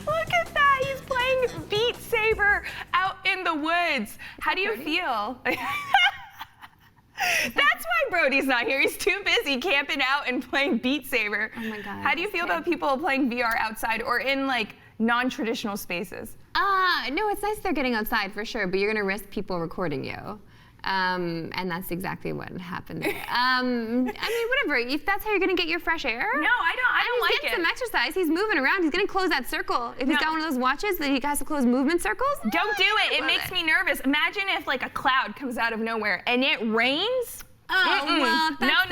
[SPEAKER 3] Look at that, he's playing Beat Saber out in the woods. How do you feel? That's why Brody's not here. He's too busy camping out and playing Beat Saber.
[SPEAKER 1] Oh my God.
[SPEAKER 3] How do you feel about people playing VR outside or in like non-traditional spaces?
[SPEAKER 1] No, it's nice they're getting outside for sure, but you're gonna risk people recording you. And that's exactly what happened there. I mean, whatever. If that's how you're gonna get your fresh air.
[SPEAKER 3] No, I don't like it.
[SPEAKER 1] Get some exercise. He's moving around. He's gonna close that circle. If he's got one of those watches that he has to close movement circles.
[SPEAKER 3] Don't do it. It makes me nervous. Imagine if like a cloud comes out of nowhere and it rains.
[SPEAKER 1] Oh, well, that's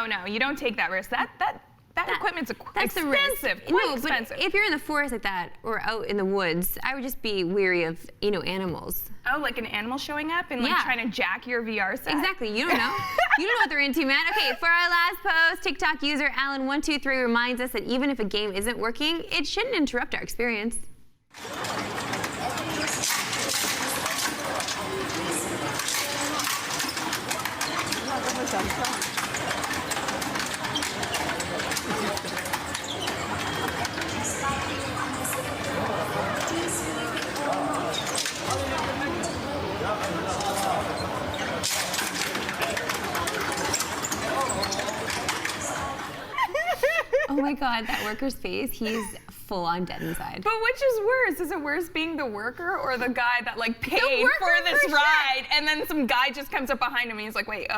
[SPEAKER 3] No. You don't take that risk. That equipment's expensive. Expensive.
[SPEAKER 1] But if you're in the forest like that or out in the woods, I would just be weary of, animals.
[SPEAKER 3] Oh, like an animal showing up and like trying to jack your VR set?
[SPEAKER 1] Exactly. You don't know. You don't know what they're into, man. Okay, for our last post, TikTok user Alan123 reminds us that even if a game isn't working, it shouldn't interrupt our experience. my God, that worker's face, he's full on dead inside.
[SPEAKER 3] But which is worse? Is it worse being the worker or the guy that like paid for this ride and then some guy just comes up behind him and he's like, wait,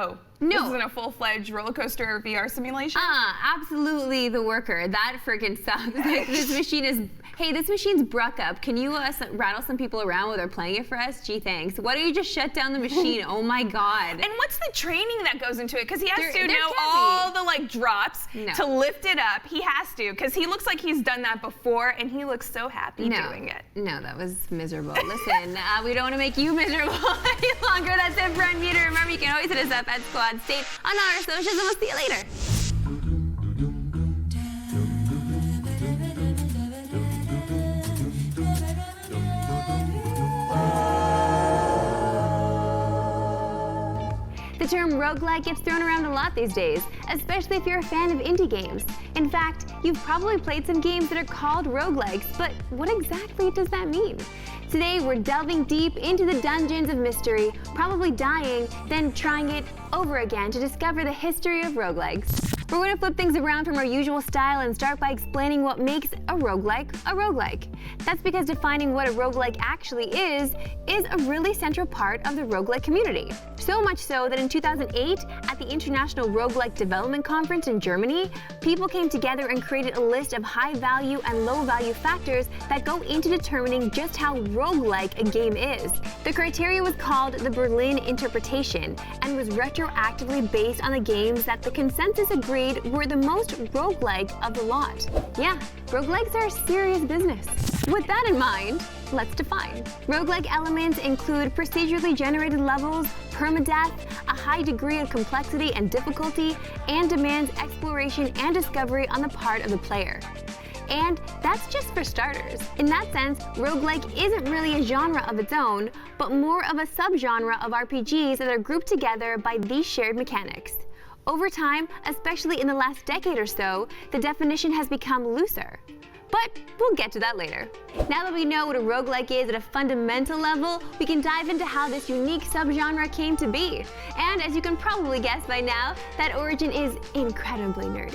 [SPEAKER 3] this isn't a full-fledged roller coaster VR simulation?
[SPEAKER 1] Absolutely the worker. That freaking sucks. Like, this machine is, hey, this machine's bruck up. Can you rattle some people around while they're playing it for us? Gee, thanks. Why don't you just shut down the machine? Oh my God.
[SPEAKER 3] And what's the training that goes into it? Because he has to know all the like drops to lift it up. He has to, because he looks like he's done that before and he looks so happy doing it.
[SPEAKER 1] No, that was miserable. Listen, we don't want to make you miserable any longer. That's it for Unmuted. Remember, you can always hit us up at Squad State on our socials, and we'll see you later. The term roguelike gets thrown around a lot these days, especially if you're a fan of indie games. In fact, you've probably played some games that are called roguelikes, but what exactly does that mean? Today, we're delving deep into the dungeons of mystery, probably dying, then trying it over again to discover the history of roguelikes. We're going to flip things around from our usual style and start by explaining what makes a roguelike a roguelike. That's because defining what a roguelike actually is a really central part of the roguelike community. So much so that in 2008, at the International Roguelike Development Conference in Germany, people came together and created a list of high-value and low-value factors that go into determining just how roguelike a game is. The criteria was called the Berlin Interpretation and was retroactively based on the games that the consensus agreed were the most roguelike of the lot. Yeah, roguelikes are serious business. With that in mind, let's define. Roguelike elements include procedurally generated levels, permadeath, a high degree of complexity and difficulty, and demands exploration and discovery on the part of the player. And that's just for starters. In that sense, roguelike isn't really a genre of its own, but more of a subgenre of RPGs that are grouped together by these shared mechanics. Over time, especially in the last decade or so, the definition has become looser. But we'll get to that later. Now that we know what a roguelike is at a fundamental level, we can dive into how this unique subgenre came to be. And as you can probably guess by now, that origin is incredibly nerdy.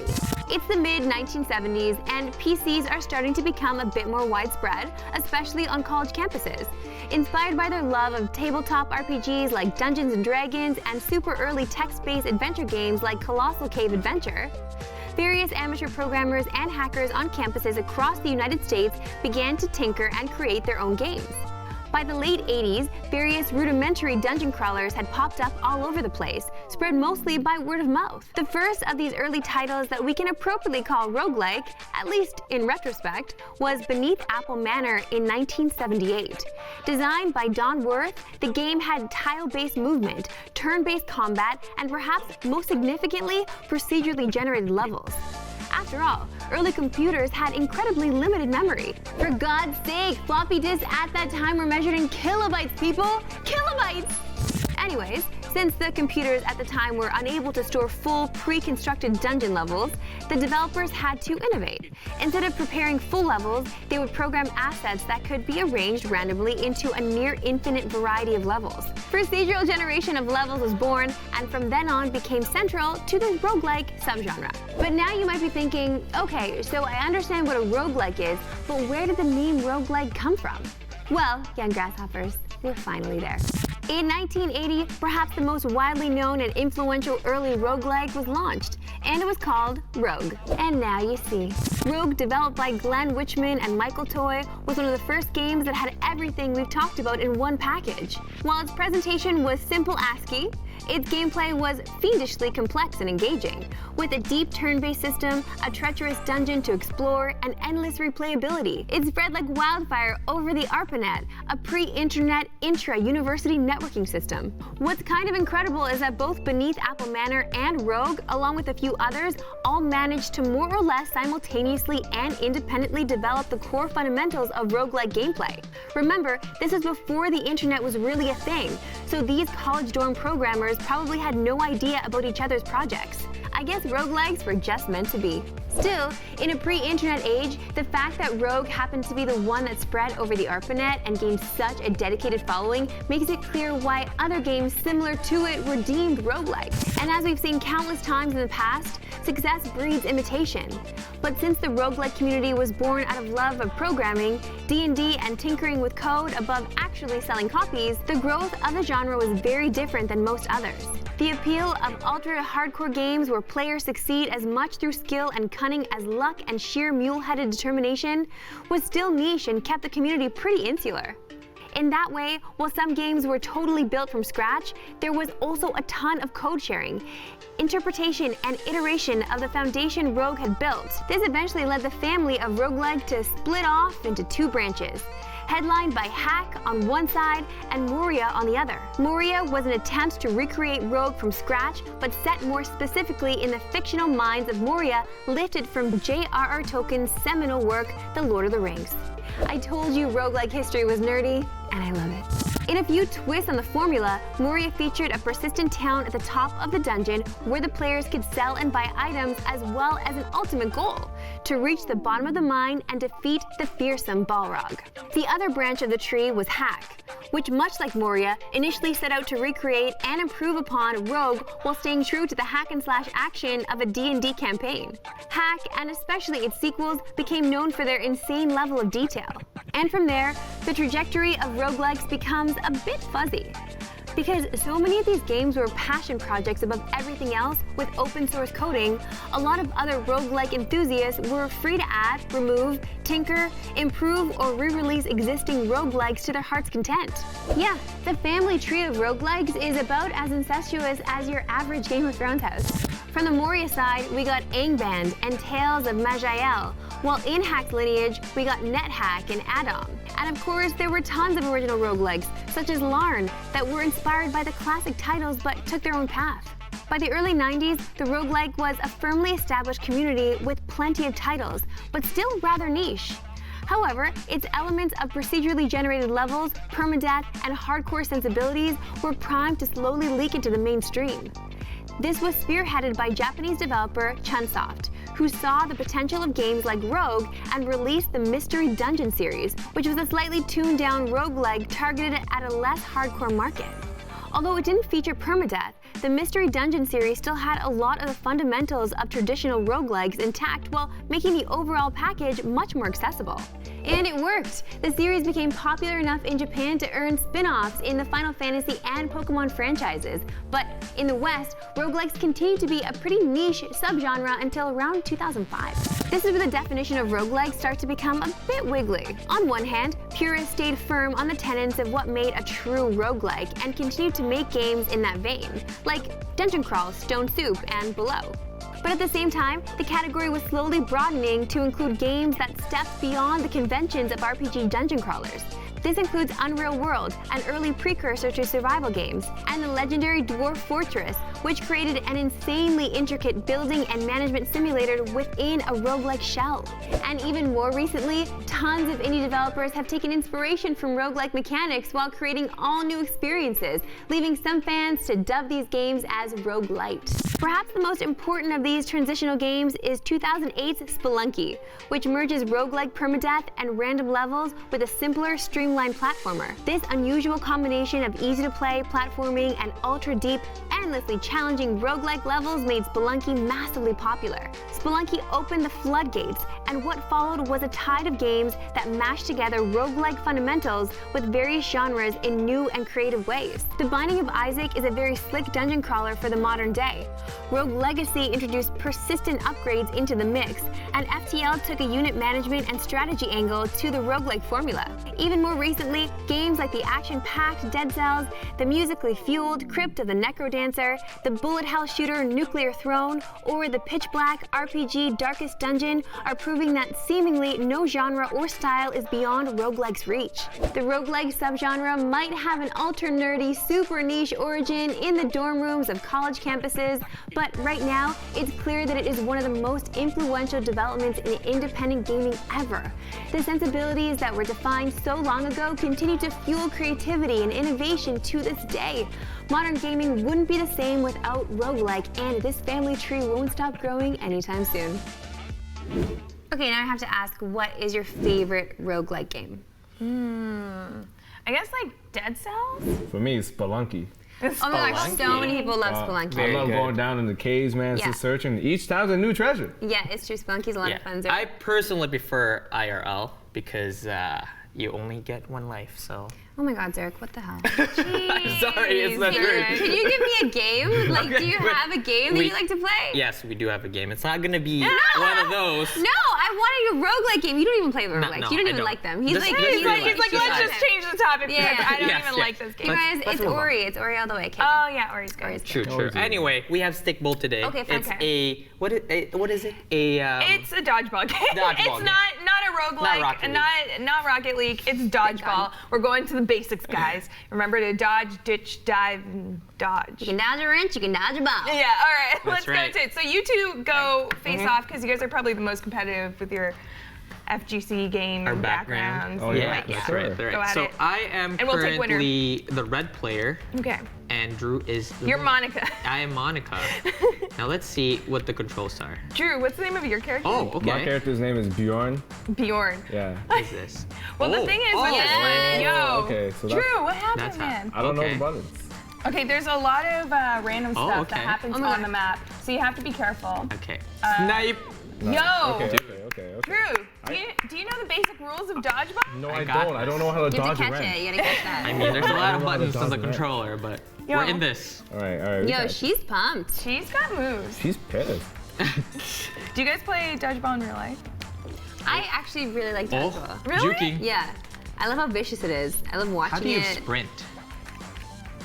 [SPEAKER 1] It's the mid-1970s, and PCs are starting to become a bit more widespread, especially on college campuses. Inspired by their love of tabletop RPGs like Dungeons & Dragons and super early text-based adventure games like Colossal Cave Adventure, various amateur programmers and hackers on campuses across the United States began to tinker and create their own games. By the late 80s, various rudimentary dungeon crawlers had popped up all over the place, spread mostly by word of mouth. The first of these early titles that we can appropriately call roguelike, at least in retrospect, was Beneath Apple Manor in 1978. Designed by Don Worth, the game had tile-based movement, turn-based combat, and perhaps most significantly, procedurally generated levels. After all, early computers had incredibly limited memory. For God's sake, floppy disks at that time were measured in kilobytes, people! Kilobytes! Anyways, since the computers at the time were unable to store full pre-constructed dungeon levels, the developers had to innovate. Instead of preparing full levels, they would program assets that could be arranged randomly into a near-infinite variety of levels. Procedural generation of levels was born, and from then on became central to the roguelike subgenre. But now you might be thinking, okay, so I understand what a roguelike is, but where did the name roguelike come from? Well, young grasshoppers, we're finally there. In 1980, perhaps the most widely known and influential early roguelike was launched, and it was called Rogue. And now you see. Rogue, developed by Glenn Wichman and Michael Toy, was one of the first games that had everything we've talked about in one package. While its presentation was simple ASCII, its gameplay was fiendishly complex and engaging, with a deep turn-based system, a treacherous dungeon to explore, and endless replayability. It spread like wildfire over the ARPANET, a pre-internet intra-university networking system. What's kind of incredible is that both Beneath Apple Manor and Rogue, along with a few others, all managed to more or less simultaneously and independently develop the core fundamentals of roguelike gameplay. Remember, this is before the internet was really a thing, so these college dorm programmers probably had no idea about each other's projects. I guess roguelikes were just meant to be. Still, in a pre-internet age, the fact that Rogue happened to be the one that spread over the ARPANET and gained such a dedicated following makes it clear why other games similar to it were deemed roguelikes. And as we've seen countless times in the past, success breeds imitation. But since the roguelike community was born out of love of programming, D&D, and tinkering with code above actually selling copies, the growth of the genre was very different than most others. The appeal of ultra-hardcore games where players succeed as much through skill and cunning as luck and sheer mule-headed determination was still niche and kept the community pretty insular. In that way, while some games were totally built from scratch, there was also a ton of code sharing, interpretation, and iteration of the foundation Rogue had built. This eventually led the family of roguelike to split off into two branches, headlined by Hack on one side and Moria on the other. Moria was an attempt to recreate Rogue from scratch, but set more specifically in the fictional minds of Moria lifted from J.R.R. Tolkien's seminal work, The Lord of the Rings. I told you roguelike history was nerdy, and I love it. In a few twists on the formula, Moria featured a persistent town at the top of the dungeon where the players could sell and buy items, as well as an ultimate goal: to reach the bottom of the mine and defeat the fearsome Balrog. The other branch of the tree was Hack, which, much like Moria, initially set out to recreate and improve upon Rogue while staying true to the hack-and-slash action of a D&D campaign. Hack, and especially its sequels, became known for their insane level of detail. And from there, the trajectory of roguelikes becomes a bit fuzzy. Because so many of these games were passion projects above everything else with open source coding, a lot of other roguelike enthusiasts were free to add, remove, tinker, improve, or re-release existing roguelikes to their heart's content. Yeah, the family tree of roguelikes is about as incestuous as your average Game of Thrones house. From the Moria side, we got Angband and Tales of Maj'El, while in Hack's lineage, we got NetHack and Adam. And of course, there were tons of original roguelikes, such as Larn, that were inspired by the classic titles but took their own path. By the early 90s, the roguelike was a firmly established community with plenty of titles, but still rather niche. However, its elements of procedurally generated levels, permadeath, and hardcore sensibilities were primed to slowly leak into the mainstream. This was spearheaded by Japanese developer Chunsoft, who saw the potential of games like Rogue and released the Mystery Dungeon series, which was a slightly tuned-down roguelike targeted at a less hardcore market. Although it didn't feature permadeath, the Mystery Dungeon series still had a lot of the fundamentals of traditional roguelikes intact while making the overall package much more accessible. And it worked! The series became popular enough in Japan to earn spin-offs in the Final Fantasy and Pokemon franchises, but in the West, roguelikes continued to be a pretty niche subgenre until around 2005. This is where the definition of roguelike starts to become a bit wiggly. On one hand, purists stayed firm on the tenets of what made a true roguelike and continued to make games in that vein, like Dungeon Crawl, Stone Soup, and Below. But at the same time, the category was slowly broadening to include games that stepped beyond the conventions of RPG dungeon crawlers. This includes Unreal World, an early precursor to survival games, and the legendary Dwarf Fortress, which created an insanely intricate building and management simulator within a roguelike shell. And even more recently, tons of indie developers have taken inspiration from roguelike mechanics while creating all new experiences, leaving some fans to dub these games as roguelite. Perhaps the most important of these transitional games is 2008's Spelunky, which merges roguelike permadeath and random levels with a simpler, streamlined platformer. This unusual combination of easy-to-play platforming and ultra-deep, endlessly challenging roguelike levels made Spelunky massively popular. Spelunky opened the floodgates, and what followed was a tide of games that mashed together roguelike fundamentals with various genres in new and creative ways. The Binding of Isaac is a very slick dungeon crawler for the modern day. Rogue Legacy introduced persistent upgrades into the mix, and FTL took a unit management and strategy angle to the roguelike formula. Even more recently, games like the action-packed Dead Cells, the musically fueled Crypt of the Necrodancer, the bullet hell shooter Nuclear Throne, or the pitch-black RPG Darkest Dungeon are proving that seemingly no genre or style is beyond roguelike's reach. The roguelike subgenre might have an ultra-nerdy, super niche origin in the dorm rooms of college campuses, but right now, it's clear that it is one of the most influential developments in independent gaming ever. The sensibilities that were defined so long ago continue to fuel creativity and innovation to this day. Modern gaming wouldn't be the same without roguelike, and this family tree won't stop growing anytime soon. Okay, now I have to ask, what is your favorite roguelike game?
[SPEAKER 3] I guess like Dead Cells?
[SPEAKER 2] For me, it's Spelunky.
[SPEAKER 1] Oh my gosh, so many people love Spelunky.
[SPEAKER 2] I love going down in the caves, man, just searching. Each time's a new treasure.
[SPEAKER 1] Yeah, it's true. Spelunky's a lot of fun. Too.
[SPEAKER 4] I personally prefer IRL because you only get one life, so.
[SPEAKER 1] Oh my God, Zurich, what the hell?
[SPEAKER 4] I'm sorry, it's not true.
[SPEAKER 1] Can you give me a game? Like, do you have a game that you like to play?
[SPEAKER 4] Yes, we do have a game. It's not gonna be one of those.
[SPEAKER 1] No, I wanted a roguelike game. You don't even play roguelike.
[SPEAKER 4] No,
[SPEAKER 1] you don't even like them. He's like,
[SPEAKER 3] he's like, let's just change the topic because I don't even like this game.
[SPEAKER 1] You guys, it's Ori. It's Ori all the way.
[SPEAKER 3] Oh yeah, Ori's good.
[SPEAKER 4] True. Anyway, we have Stick Bolt today.
[SPEAKER 1] Okay, fine.
[SPEAKER 4] It's what is it?
[SPEAKER 3] It's a dodgeball game. It's not a roguelike, not Rocket League. It's dodgeball. We're going to the basics, guys. Remember to dodge, ditch, dive, and dodge.
[SPEAKER 1] You can dodge a wrench, you can dodge a ball.
[SPEAKER 3] Yeah, all right, let's
[SPEAKER 4] right.
[SPEAKER 3] go to it. So you two go face off because you guys are probably the most competitive with your FGC game
[SPEAKER 4] Our
[SPEAKER 3] backgrounds.
[SPEAKER 2] Oh yeah,
[SPEAKER 4] that's right.
[SPEAKER 3] Go at
[SPEAKER 4] So
[SPEAKER 3] it.
[SPEAKER 4] I am
[SPEAKER 3] And we'll take winner.
[SPEAKER 4] currently the red player,
[SPEAKER 3] Okay.
[SPEAKER 4] and Drew is the
[SPEAKER 3] You're
[SPEAKER 4] blue.
[SPEAKER 3] Monica.
[SPEAKER 4] I am Monica. Now let's see what the controls are.
[SPEAKER 3] Drew, what's the name of your character?
[SPEAKER 4] Oh, okay.
[SPEAKER 2] My character's name is Bjorn.
[SPEAKER 3] Bjorn.
[SPEAKER 2] Yeah.
[SPEAKER 4] What is this?
[SPEAKER 3] Well, the thing is with this one, yo.
[SPEAKER 2] Okay, so that's,
[SPEAKER 3] Drew, what happened,
[SPEAKER 4] that's
[SPEAKER 3] man?
[SPEAKER 2] I don't know the buttons.
[SPEAKER 3] Okay, there's a lot of random stuff that happens on the map, so you have to be careful.
[SPEAKER 4] Okay. Snipe.
[SPEAKER 3] Yo.
[SPEAKER 2] Okay.
[SPEAKER 3] Drew, do you know the basic rules of dodgeball?
[SPEAKER 2] No, I don't. I don't know how to dodge a
[SPEAKER 1] You have to catch
[SPEAKER 2] wrench.
[SPEAKER 1] it. You gotta catch that.
[SPEAKER 4] I mean, there's a lot of
[SPEAKER 2] I don't know how to
[SPEAKER 4] buttons on the
[SPEAKER 2] dodge a wrench.
[SPEAKER 4] controller, but
[SPEAKER 3] Yo.
[SPEAKER 4] we're in this.
[SPEAKER 2] All right.
[SPEAKER 1] Yo, she's pumped.
[SPEAKER 3] She's got moves.
[SPEAKER 2] She's pissed.
[SPEAKER 3] Do you guys play dodgeball in real life?
[SPEAKER 1] I actually really like dodgeball.
[SPEAKER 3] Really?
[SPEAKER 4] Juking.
[SPEAKER 1] Yeah. I love how vicious it is. I love watching
[SPEAKER 4] How do you
[SPEAKER 1] it.
[SPEAKER 4] sprint?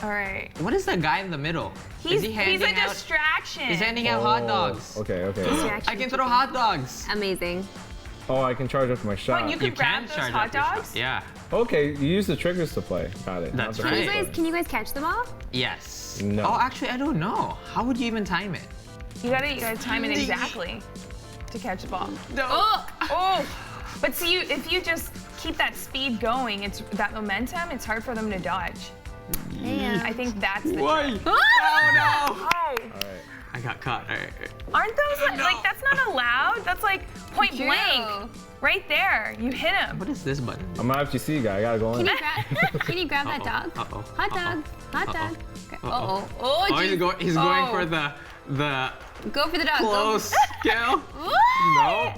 [SPEAKER 3] All right.
[SPEAKER 4] What is the guy in the middle?
[SPEAKER 3] He's
[SPEAKER 4] he
[SPEAKER 3] a
[SPEAKER 4] handing out?
[SPEAKER 3] distraction.
[SPEAKER 4] He's handing out hot dogs.
[SPEAKER 2] Okay.
[SPEAKER 4] I can throw hot dogs.
[SPEAKER 1] Amazing.
[SPEAKER 2] Oh, I can charge up my shot.
[SPEAKER 3] What, you can grab those
[SPEAKER 4] charge
[SPEAKER 3] hot
[SPEAKER 4] up your shot.
[SPEAKER 3] dogs?
[SPEAKER 4] Yeah.
[SPEAKER 2] Okay, you use the triggers to play. Got it.
[SPEAKER 4] That's
[SPEAKER 2] Not the
[SPEAKER 4] right.
[SPEAKER 2] buttons.
[SPEAKER 1] Can you guys catch them all?
[SPEAKER 4] Yes.
[SPEAKER 2] No.
[SPEAKER 4] Oh, actually, I don't know. How would you even time it?
[SPEAKER 3] You gotta time it exactly to catch the ball.
[SPEAKER 4] No.
[SPEAKER 3] Oh! But see, if you just keep that speed going, it's that momentum, it's hard for them to dodge.
[SPEAKER 1] Yeah.
[SPEAKER 3] I think that's the
[SPEAKER 4] Why?
[SPEAKER 3] trick.
[SPEAKER 4] Oh no!
[SPEAKER 3] Oh!
[SPEAKER 4] I got caught. All right.
[SPEAKER 3] Aren't those like that's not allowed? That's like point blank. Right there. You hit him.
[SPEAKER 4] What is this button?
[SPEAKER 2] I'm an FGC guy. I gotta go in.
[SPEAKER 1] Can you grab that dog?
[SPEAKER 4] Uh-oh.
[SPEAKER 1] Hot dog. Hot dog.
[SPEAKER 4] Uh-oh.
[SPEAKER 3] Oh,
[SPEAKER 4] Oh, he's going for the
[SPEAKER 1] Go for the dog.
[SPEAKER 4] close kill. No.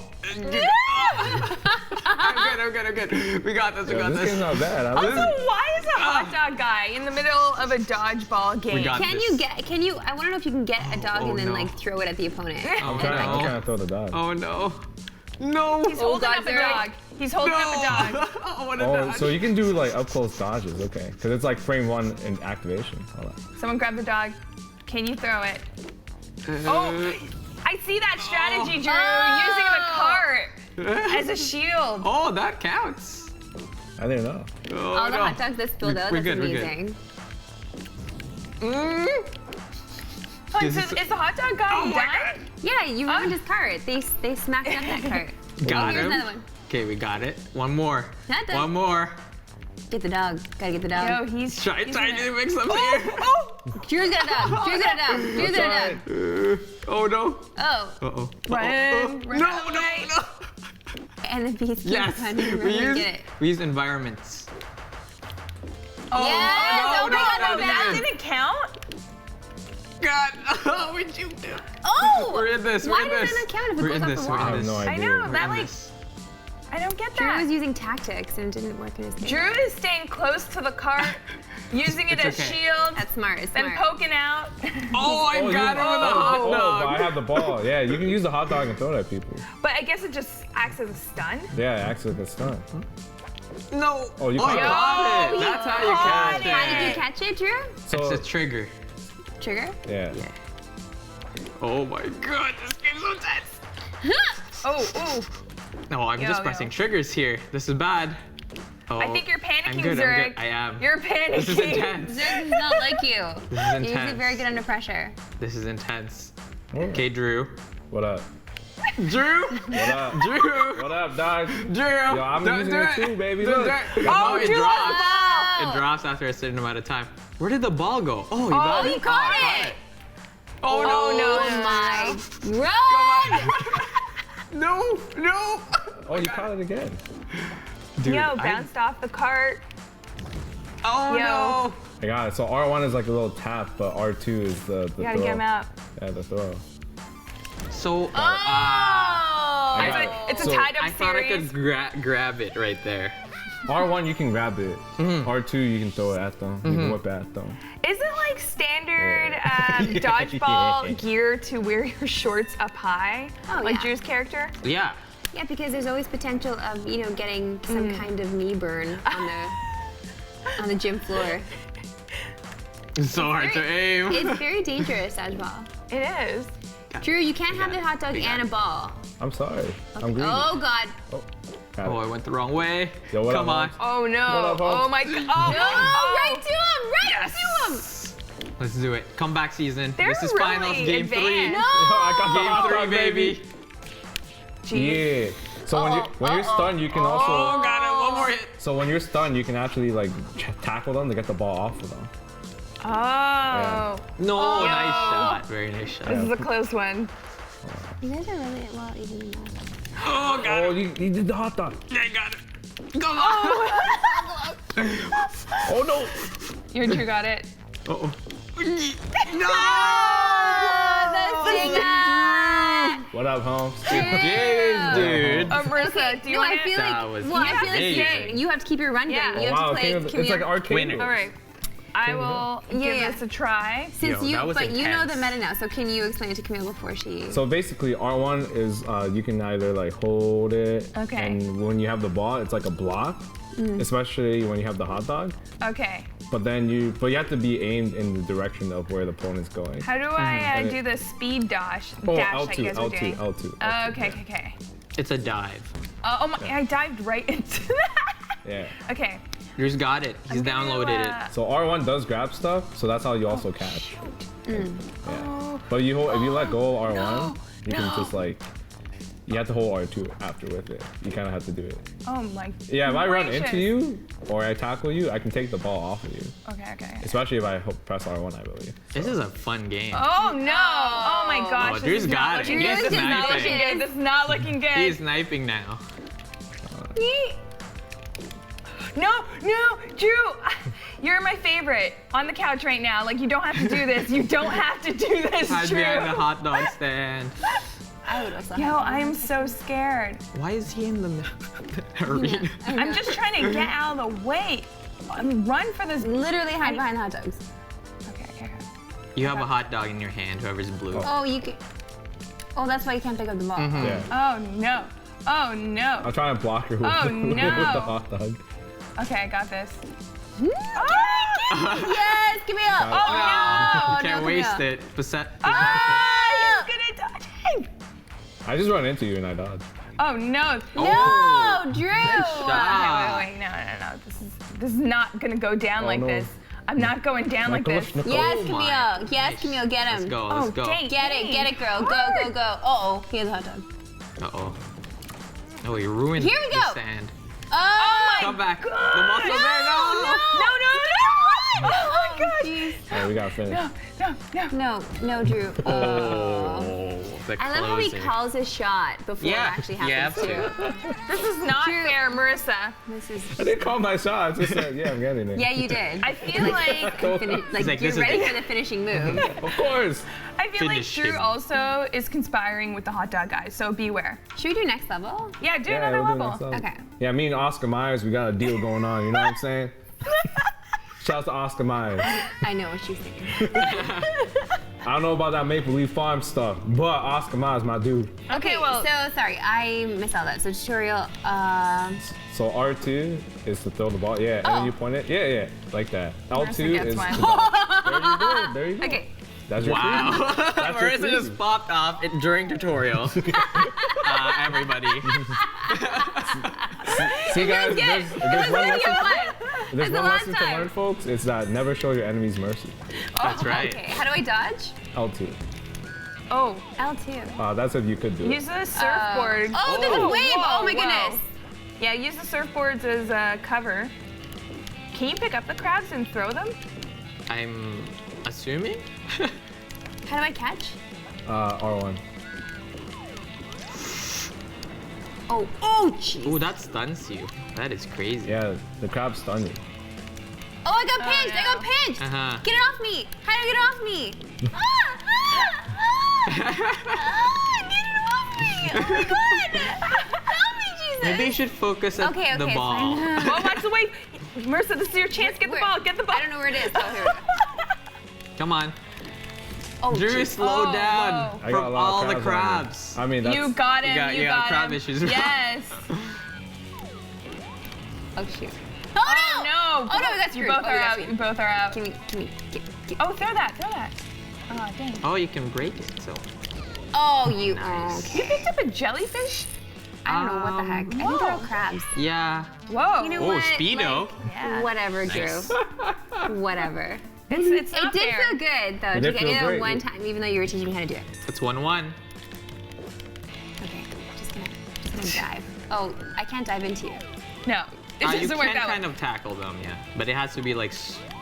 [SPEAKER 4] I'm good. We got this.
[SPEAKER 2] This game's not bad.
[SPEAKER 3] Also, why is a hot dog guy in the middle of a dodgeball game?
[SPEAKER 1] Can you, I want to know if you can get a dog and then like throw it at the opponent.
[SPEAKER 2] I'm trying to throw the dog.
[SPEAKER 4] Oh no. No.
[SPEAKER 3] He's holding up a dog. He's holding up a dog.
[SPEAKER 4] I want to
[SPEAKER 2] Oh,
[SPEAKER 4] dodge.
[SPEAKER 2] so you can do like up close dodges, okay? Because it's like frame 1 in activation. Hold on.
[SPEAKER 3] Someone grab the dog. Can you throw it? Oh, I see that strategy, Drew. Using the cart as a shield.
[SPEAKER 4] Oh, that counts.
[SPEAKER 2] I didn't know.
[SPEAKER 4] Oh,
[SPEAKER 1] All the
[SPEAKER 4] no.
[SPEAKER 1] hot dogs that spilled out.
[SPEAKER 4] We're
[SPEAKER 1] That's
[SPEAKER 4] good, we're good.
[SPEAKER 1] amazing.
[SPEAKER 3] Oh, so is the hot dog guy done?
[SPEAKER 1] Yeah, you ruined his cart. They smacked up that cart.
[SPEAKER 4] Got
[SPEAKER 1] Here's
[SPEAKER 4] him.
[SPEAKER 1] another one.
[SPEAKER 4] Okay, we got it. One more.
[SPEAKER 1] Hot dog.
[SPEAKER 4] One more.
[SPEAKER 1] Get the dog. Gotta get the dog.
[SPEAKER 3] Yo, he's
[SPEAKER 4] Trying to mix up here.
[SPEAKER 3] Oh!
[SPEAKER 1] Drew's got a dog. Drew's got a dog. Drew's got a dog.
[SPEAKER 4] Oh no.
[SPEAKER 1] Oh.
[SPEAKER 4] Uh-oh.
[SPEAKER 3] Run away.
[SPEAKER 4] No.
[SPEAKER 1] And the beast keeps
[SPEAKER 4] Yes.
[SPEAKER 1] running.
[SPEAKER 4] We use environments.
[SPEAKER 3] Oh,
[SPEAKER 1] Yes! Oh my God,
[SPEAKER 3] no, that didn't count?
[SPEAKER 4] God. Oh, we juked him.
[SPEAKER 1] Oh!
[SPEAKER 4] We're in this.
[SPEAKER 1] Why
[SPEAKER 4] We're in
[SPEAKER 1] does
[SPEAKER 4] this.
[SPEAKER 1] that not count if it
[SPEAKER 4] We're
[SPEAKER 1] goes
[SPEAKER 4] in
[SPEAKER 1] off
[SPEAKER 4] this.
[SPEAKER 1] the
[SPEAKER 4] We're
[SPEAKER 1] wall?
[SPEAKER 2] I
[SPEAKER 4] in
[SPEAKER 2] have
[SPEAKER 4] this.
[SPEAKER 2] no
[SPEAKER 3] I
[SPEAKER 2] idea.
[SPEAKER 3] know,
[SPEAKER 4] We're
[SPEAKER 3] that
[SPEAKER 4] in
[SPEAKER 3] like,
[SPEAKER 4] this.
[SPEAKER 3] I don't get
[SPEAKER 1] Drew
[SPEAKER 3] that.
[SPEAKER 1] was using tactics and it didn't work in his favor.
[SPEAKER 3] Drew is staying close to the cart, using it as
[SPEAKER 4] okay.
[SPEAKER 3] shield,
[SPEAKER 1] That's smart. It's
[SPEAKER 3] then
[SPEAKER 1] smart.
[SPEAKER 3] poking out.
[SPEAKER 4] Oh, I got him with a hot
[SPEAKER 2] Oh,
[SPEAKER 4] dog.
[SPEAKER 2] but I have the ball. Yeah, you can use the hot dog and throw it at people.
[SPEAKER 3] But I guess it just acts as a stun.
[SPEAKER 2] Yeah, it acts like a stun.
[SPEAKER 4] No.
[SPEAKER 2] Oh, you
[SPEAKER 4] Oh,
[SPEAKER 2] caught
[SPEAKER 4] you
[SPEAKER 2] it.
[SPEAKER 4] caught it.
[SPEAKER 3] he
[SPEAKER 4] That's how you
[SPEAKER 3] caught
[SPEAKER 4] catch
[SPEAKER 3] it.
[SPEAKER 4] it.
[SPEAKER 1] How did you catch it, Drew?
[SPEAKER 2] So,
[SPEAKER 4] It's a trigger.
[SPEAKER 1] Trigger?
[SPEAKER 2] yeah.
[SPEAKER 4] Oh my God, this game's so tense.
[SPEAKER 3] Oh,
[SPEAKER 4] No, I'm
[SPEAKER 3] Yo,
[SPEAKER 4] just
[SPEAKER 3] yo.
[SPEAKER 4] pressing triggers here. This is bad. Oh,
[SPEAKER 3] I think you're panicking,
[SPEAKER 4] I'm good,
[SPEAKER 3] Zurich.
[SPEAKER 4] I am.
[SPEAKER 3] You're panicking.
[SPEAKER 4] This is intense.
[SPEAKER 1] Zurich is not like you.
[SPEAKER 4] This is
[SPEAKER 1] You're usually
[SPEAKER 4] intense.
[SPEAKER 1] very good under pressure.
[SPEAKER 4] This is intense.
[SPEAKER 2] Oh.
[SPEAKER 4] Okay, Drew.
[SPEAKER 2] What up?
[SPEAKER 4] Drew.
[SPEAKER 2] What up?
[SPEAKER 4] Drew.
[SPEAKER 2] What up, dog?
[SPEAKER 4] Drew.
[SPEAKER 2] Yo, I'm
[SPEAKER 4] Don't
[SPEAKER 2] using
[SPEAKER 4] do
[SPEAKER 2] it too, baby.
[SPEAKER 4] Don't
[SPEAKER 2] Look.
[SPEAKER 4] do it. Oh, it
[SPEAKER 3] Drew
[SPEAKER 4] dropped.
[SPEAKER 3] lost
[SPEAKER 4] it drops after a certain amount of time. Where did the ball go? Oh, you
[SPEAKER 1] got it. Caught it.
[SPEAKER 4] Oh
[SPEAKER 1] no! Run!
[SPEAKER 4] No!
[SPEAKER 2] Oh, you caught it again.
[SPEAKER 3] Dude, bounced off the cart.
[SPEAKER 4] Oh no!
[SPEAKER 2] I got it. So R1 is like a little tap, but R2 is the
[SPEAKER 3] You gotta
[SPEAKER 2] throw.
[SPEAKER 3] get him out.
[SPEAKER 2] Yeah, the throw.
[SPEAKER 4] So,
[SPEAKER 3] it's a tied up
[SPEAKER 4] I thought I could grab it right there.
[SPEAKER 2] R1 you can grab it. R2 you can throw it at them. You can whip it at them.
[SPEAKER 3] Is it like standard dodgeball gear to wear your shorts up high? Like Drew's character?
[SPEAKER 4] Yeah.
[SPEAKER 1] Yeah, because there's always potential of, you know, getting some kind of knee burn on the gym floor.
[SPEAKER 4] It's so hard to aim.
[SPEAKER 1] It's very dangerous, dodgeball.
[SPEAKER 3] It is.
[SPEAKER 1] Drew, you can't have the hot dog and a ball.
[SPEAKER 2] I'm sorry. I'm greedy.
[SPEAKER 1] Oh, God.
[SPEAKER 4] Oh, I went the wrong way.
[SPEAKER 2] Yo,
[SPEAKER 4] Come on.
[SPEAKER 3] Oh, no. Oh, my God. Oh,
[SPEAKER 1] no. Right to him. Right to him.
[SPEAKER 4] Let's do it. Comeback season.
[SPEAKER 3] They're
[SPEAKER 4] this is
[SPEAKER 3] really
[SPEAKER 4] finals. Game 3.
[SPEAKER 1] No.
[SPEAKER 2] I
[SPEAKER 4] Game 3, baby.
[SPEAKER 2] Yeah. So when you're stunned, you can also.
[SPEAKER 4] Oh, got it. One more hit.
[SPEAKER 2] So when you're stunned, you can actually like tackle them to get the ball off of them.
[SPEAKER 3] Oh.
[SPEAKER 2] Yeah.
[SPEAKER 4] No, nice shot. Very nice shot.
[SPEAKER 3] This is a close one.
[SPEAKER 1] You guys are really well even enough.
[SPEAKER 4] Oh, got it.
[SPEAKER 2] You did the hot dog.
[SPEAKER 4] Yeah, got it. Come on.
[SPEAKER 2] Oh no.
[SPEAKER 3] Your Drew got it.
[SPEAKER 4] Uh-oh.
[SPEAKER 1] No!
[SPEAKER 2] What up, Holmes?
[SPEAKER 4] Dude.
[SPEAKER 3] Marissa, do you want
[SPEAKER 1] I feel like you have to keep your run going. You have to play
[SPEAKER 2] it's like arcade.
[SPEAKER 3] All right. I will give this a try.
[SPEAKER 1] Since you know the meta now, so can you explain it to Camille before she?
[SPEAKER 2] So basically, R1 is you can either like hold it, and when you have the ball, it's like a block, especially when you have the hot dog.
[SPEAKER 3] Okay.
[SPEAKER 2] But then you have to be aimed in the direction of where the opponent's going.
[SPEAKER 3] How do I do the speed dash?
[SPEAKER 2] L2,
[SPEAKER 3] I guess we're doing.
[SPEAKER 2] L2.
[SPEAKER 3] Okay.
[SPEAKER 4] It's a dive.
[SPEAKER 3] Oh my! I dived right into that.
[SPEAKER 2] Yeah.
[SPEAKER 3] Okay.
[SPEAKER 4] Drew's got it. He's downloaded it.
[SPEAKER 2] So R1 does grab stuff, so that's how you also catch. Yeah. But if you let go of R1, you can just like, you have to hold R2 after with it. You kind of have to do it.
[SPEAKER 3] Oh my.
[SPEAKER 2] Yeah, if I run into you or I tackle you, I can take the ball off of you.
[SPEAKER 3] Okay.
[SPEAKER 2] Especially if I press R1, I believe.
[SPEAKER 4] This is a fun game.
[SPEAKER 3] Oh no! Oh my gosh!
[SPEAKER 4] Oh, Drew's got it.
[SPEAKER 3] This is not looking good. This is not looking good.
[SPEAKER 4] He's sniping now.
[SPEAKER 3] No, Drew, you're my favorite on the couch right now. Like, you don't have to do this. You don't have to do this,
[SPEAKER 4] Hide
[SPEAKER 3] Drew.
[SPEAKER 4] behind the hot dog stand.
[SPEAKER 3] Yo, I'm so scared.
[SPEAKER 4] Why is he in the arena?
[SPEAKER 3] I'm just trying to get out of the way. Run for this.
[SPEAKER 1] Literally hide behind hot dogs.
[SPEAKER 3] Okay.
[SPEAKER 4] You have a hot dog in your hand, whoever's blue.
[SPEAKER 1] Oh, you can. Oh, that's why you can't pick up the ball.
[SPEAKER 2] Yeah.
[SPEAKER 3] Oh no.
[SPEAKER 2] I'm trying to block her with,
[SPEAKER 3] Oh,
[SPEAKER 2] with
[SPEAKER 3] no.
[SPEAKER 2] the hot dog.
[SPEAKER 3] Okay, I got this.
[SPEAKER 1] Yes, Camille.
[SPEAKER 3] Oh no.
[SPEAKER 4] Can't waste it.
[SPEAKER 3] He's gonna dodge him.
[SPEAKER 2] I just run into you and I dodge.
[SPEAKER 3] Oh no.
[SPEAKER 1] No, Drew.
[SPEAKER 3] Wait. No. This is not gonna go down like this. I'm not going down like this.
[SPEAKER 1] Yes, Camille. Yes, Camille, get him.
[SPEAKER 4] Let's go.
[SPEAKER 1] Get it, girl. Go. Uh-oh, he has a hot dog.
[SPEAKER 4] Uh-oh. Oh, he ruined
[SPEAKER 1] Here we
[SPEAKER 4] the
[SPEAKER 1] go.
[SPEAKER 4] sand.
[SPEAKER 1] Oh my
[SPEAKER 4] Come back.
[SPEAKER 1] God.
[SPEAKER 4] The muscle there. No.
[SPEAKER 3] Oh my God.
[SPEAKER 2] Alright, we gotta finish.
[SPEAKER 1] No, Drew.
[SPEAKER 4] The
[SPEAKER 1] I love how he
[SPEAKER 4] closer.
[SPEAKER 1] calls a shot before it actually happens too.
[SPEAKER 3] This is not fair, Marissa.
[SPEAKER 2] I didn't call my shot. I just said, I'm getting it.
[SPEAKER 1] Yeah, you did.
[SPEAKER 3] I feel like
[SPEAKER 1] you're ready for the finishing move.
[SPEAKER 2] Of course.
[SPEAKER 3] I feel like
[SPEAKER 4] Finish
[SPEAKER 3] Drew
[SPEAKER 4] him.
[SPEAKER 3] also is conspiring with the hot dog guys, so beware.
[SPEAKER 1] Should we do next level?
[SPEAKER 3] Yeah, do another
[SPEAKER 2] we'll do
[SPEAKER 3] level.
[SPEAKER 2] next level.
[SPEAKER 1] Okay.
[SPEAKER 2] Yeah, me and Oscar Myers, we got a deal going on. You know what I'm saying? Shout out to Oscar Myers.
[SPEAKER 1] I know what she's thinking.
[SPEAKER 2] I don't know about that Maple Leaf Farm stuff, but Oscar Myers, my dude.
[SPEAKER 3] Okay, well.
[SPEAKER 1] So sorry, I missed all that. So tutorial.
[SPEAKER 2] So R2 is to throw the ball. Yeah, and then you point it. Yeah, like that. L2 is.
[SPEAKER 3] one.
[SPEAKER 2] There you go.
[SPEAKER 3] Okay.
[SPEAKER 2] That's your
[SPEAKER 4] Wow.
[SPEAKER 2] freebie. That's your
[SPEAKER 4] Marissa just
[SPEAKER 2] freebie.
[SPEAKER 4] popped off during tutorial. Everybody.
[SPEAKER 2] See, guys, there's one lesson. There's
[SPEAKER 1] the
[SPEAKER 2] one
[SPEAKER 1] last
[SPEAKER 2] lesson to
[SPEAKER 1] time.
[SPEAKER 2] learn, folks. It's that never show your enemies mercy.
[SPEAKER 4] That's right.
[SPEAKER 1] Okay, how do I dodge?
[SPEAKER 2] L2.
[SPEAKER 3] Oh,
[SPEAKER 1] L2.
[SPEAKER 2] That's if you could do it.
[SPEAKER 3] use the surfboard.
[SPEAKER 1] There's a wave. Oh my goodness.
[SPEAKER 3] Yeah, use the surfboards as cover. Can you pick up the crabs and throw them?
[SPEAKER 4] I'm assuming.
[SPEAKER 1] How do I catch?
[SPEAKER 2] R1.
[SPEAKER 1] Oh, jeez.
[SPEAKER 4] Ooh, that stuns you. That is crazy.
[SPEAKER 2] Yeah, the crab stunned you.
[SPEAKER 1] Oh, I got pinched! I got pinched! Get it off me! How do I get it off me? Get it off me! Oh my god! Help me, Jesus!
[SPEAKER 4] Maybe you should focus at the ball.
[SPEAKER 3] Oh, watch the wave! Marissa, this is your chance. Get the ball. Get the ball.
[SPEAKER 1] I don't know where it is. Oh, here we go.
[SPEAKER 4] Come on.
[SPEAKER 1] Oh,
[SPEAKER 4] Drew, slow down from all the crabs.
[SPEAKER 2] I mean, that's...
[SPEAKER 3] You got him.
[SPEAKER 4] You got crab issues.
[SPEAKER 3] Yes.
[SPEAKER 1] Oh, shoot. Oh, no!
[SPEAKER 3] Oh, no,
[SPEAKER 1] we got screwed.
[SPEAKER 3] You both are out. You both are out.
[SPEAKER 1] Give me.
[SPEAKER 3] Oh, throw that. Oh, dang.
[SPEAKER 4] Oh, you can break it, so.
[SPEAKER 1] Oh, you.
[SPEAKER 4] Nice.
[SPEAKER 3] You picked up a jellyfish?
[SPEAKER 1] I don't know what the heck. I think they're all crabs.
[SPEAKER 4] Yeah.
[SPEAKER 3] Whoa.
[SPEAKER 1] You know what?
[SPEAKER 4] Speedo.
[SPEAKER 1] Like, whatever, Drew.
[SPEAKER 4] Nice.
[SPEAKER 1] Whatever.
[SPEAKER 3] It's
[SPEAKER 1] it did feel good, though, to get it one time, even though you were teaching me how to do it.
[SPEAKER 4] It's 1-1.
[SPEAKER 1] Okay, just gonna dive. Oh, I can't dive into you.
[SPEAKER 3] No. It
[SPEAKER 4] You
[SPEAKER 3] doesn't work
[SPEAKER 4] can
[SPEAKER 3] that way.
[SPEAKER 4] kind of tackle them, yeah. But it has to be like,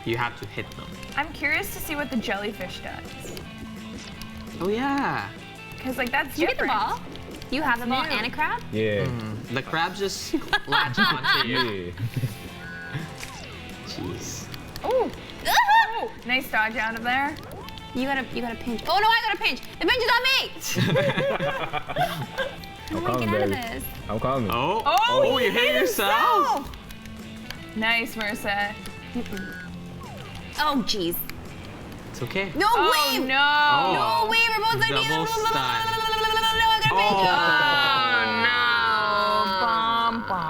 [SPEAKER 4] you have to hit them.
[SPEAKER 3] I'm curious to see what the jellyfish does.
[SPEAKER 4] Oh, yeah.
[SPEAKER 3] Because, like, that's
[SPEAKER 1] You get the
[SPEAKER 3] different.
[SPEAKER 1] ball? You have the ball and a crab?
[SPEAKER 2] Yeah.
[SPEAKER 4] The crabs just latch onto you.
[SPEAKER 2] Yeah.
[SPEAKER 4] Jeez.
[SPEAKER 3] Oh. Nice dodge out of there.
[SPEAKER 1] You gotta pinch. Oh no, I gotta pinch. The pinch is on me. How do I get out of this?
[SPEAKER 2] I'm coming.
[SPEAKER 4] Oh, you hit yourself.
[SPEAKER 3] Nice, Marissa.
[SPEAKER 1] Oh jeez.
[SPEAKER 4] It's okay.
[SPEAKER 1] No wave.
[SPEAKER 3] No.
[SPEAKER 1] No wave. We're both on
[SPEAKER 4] Double stun.
[SPEAKER 1] No, I gotta pinch.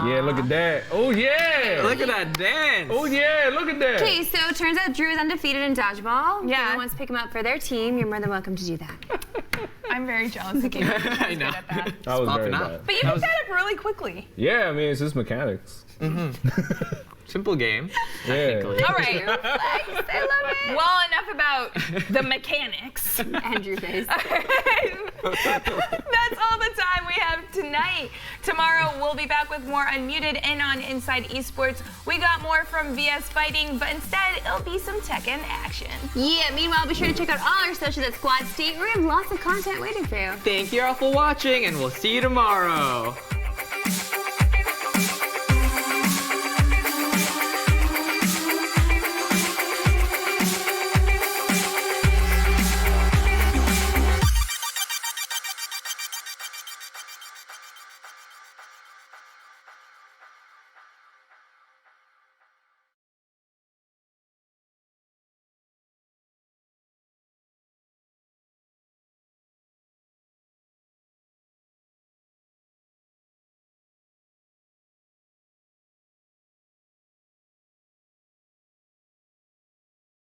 [SPEAKER 2] Yeah, look at that. Oh yeah.
[SPEAKER 4] Look at that dance.
[SPEAKER 2] Oh yeah, look at that.
[SPEAKER 1] Okay, so it turns out Drew is undefeated in dodgeball.
[SPEAKER 3] Yeah.
[SPEAKER 1] If anyone wants to pick him up for their team, you're more than welcome to do that.
[SPEAKER 3] I'm very jealous of you.
[SPEAKER 4] I know.
[SPEAKER 3] Good at that.
[SPEAKER 2] That was very
[SPEAKER 4] Popping up.
[SPEAKER 2] bad.
[SPEAKER 3] But you picked that up really quickly.
[SPEAKER 2] Yeah, I mean, it's just mechanics.
[SPEAKER 4] Simple game.
[SPEAKER 2] Yeah.
[SPEAKER 3] All right.
[SPEAKER 1] I love it.
[SPEAKER 3] Well, enough about the mechanics.
[SPEAKER 1] Andrew face.
[SPEAKER 3] That's all the time we have tonight. Tomorrow we'll be back with more Unmuted and on Inside Esports. We got more from VSFighting, but instead it'll be some Tekken action.
[SPEAKER 1] Yeah, meanwhile, be sure to check out all our socials at Squad State. We have lots of content waiting for you.
[SPEAKER 4] Thank you all for watching, and we'll see you tomorrow.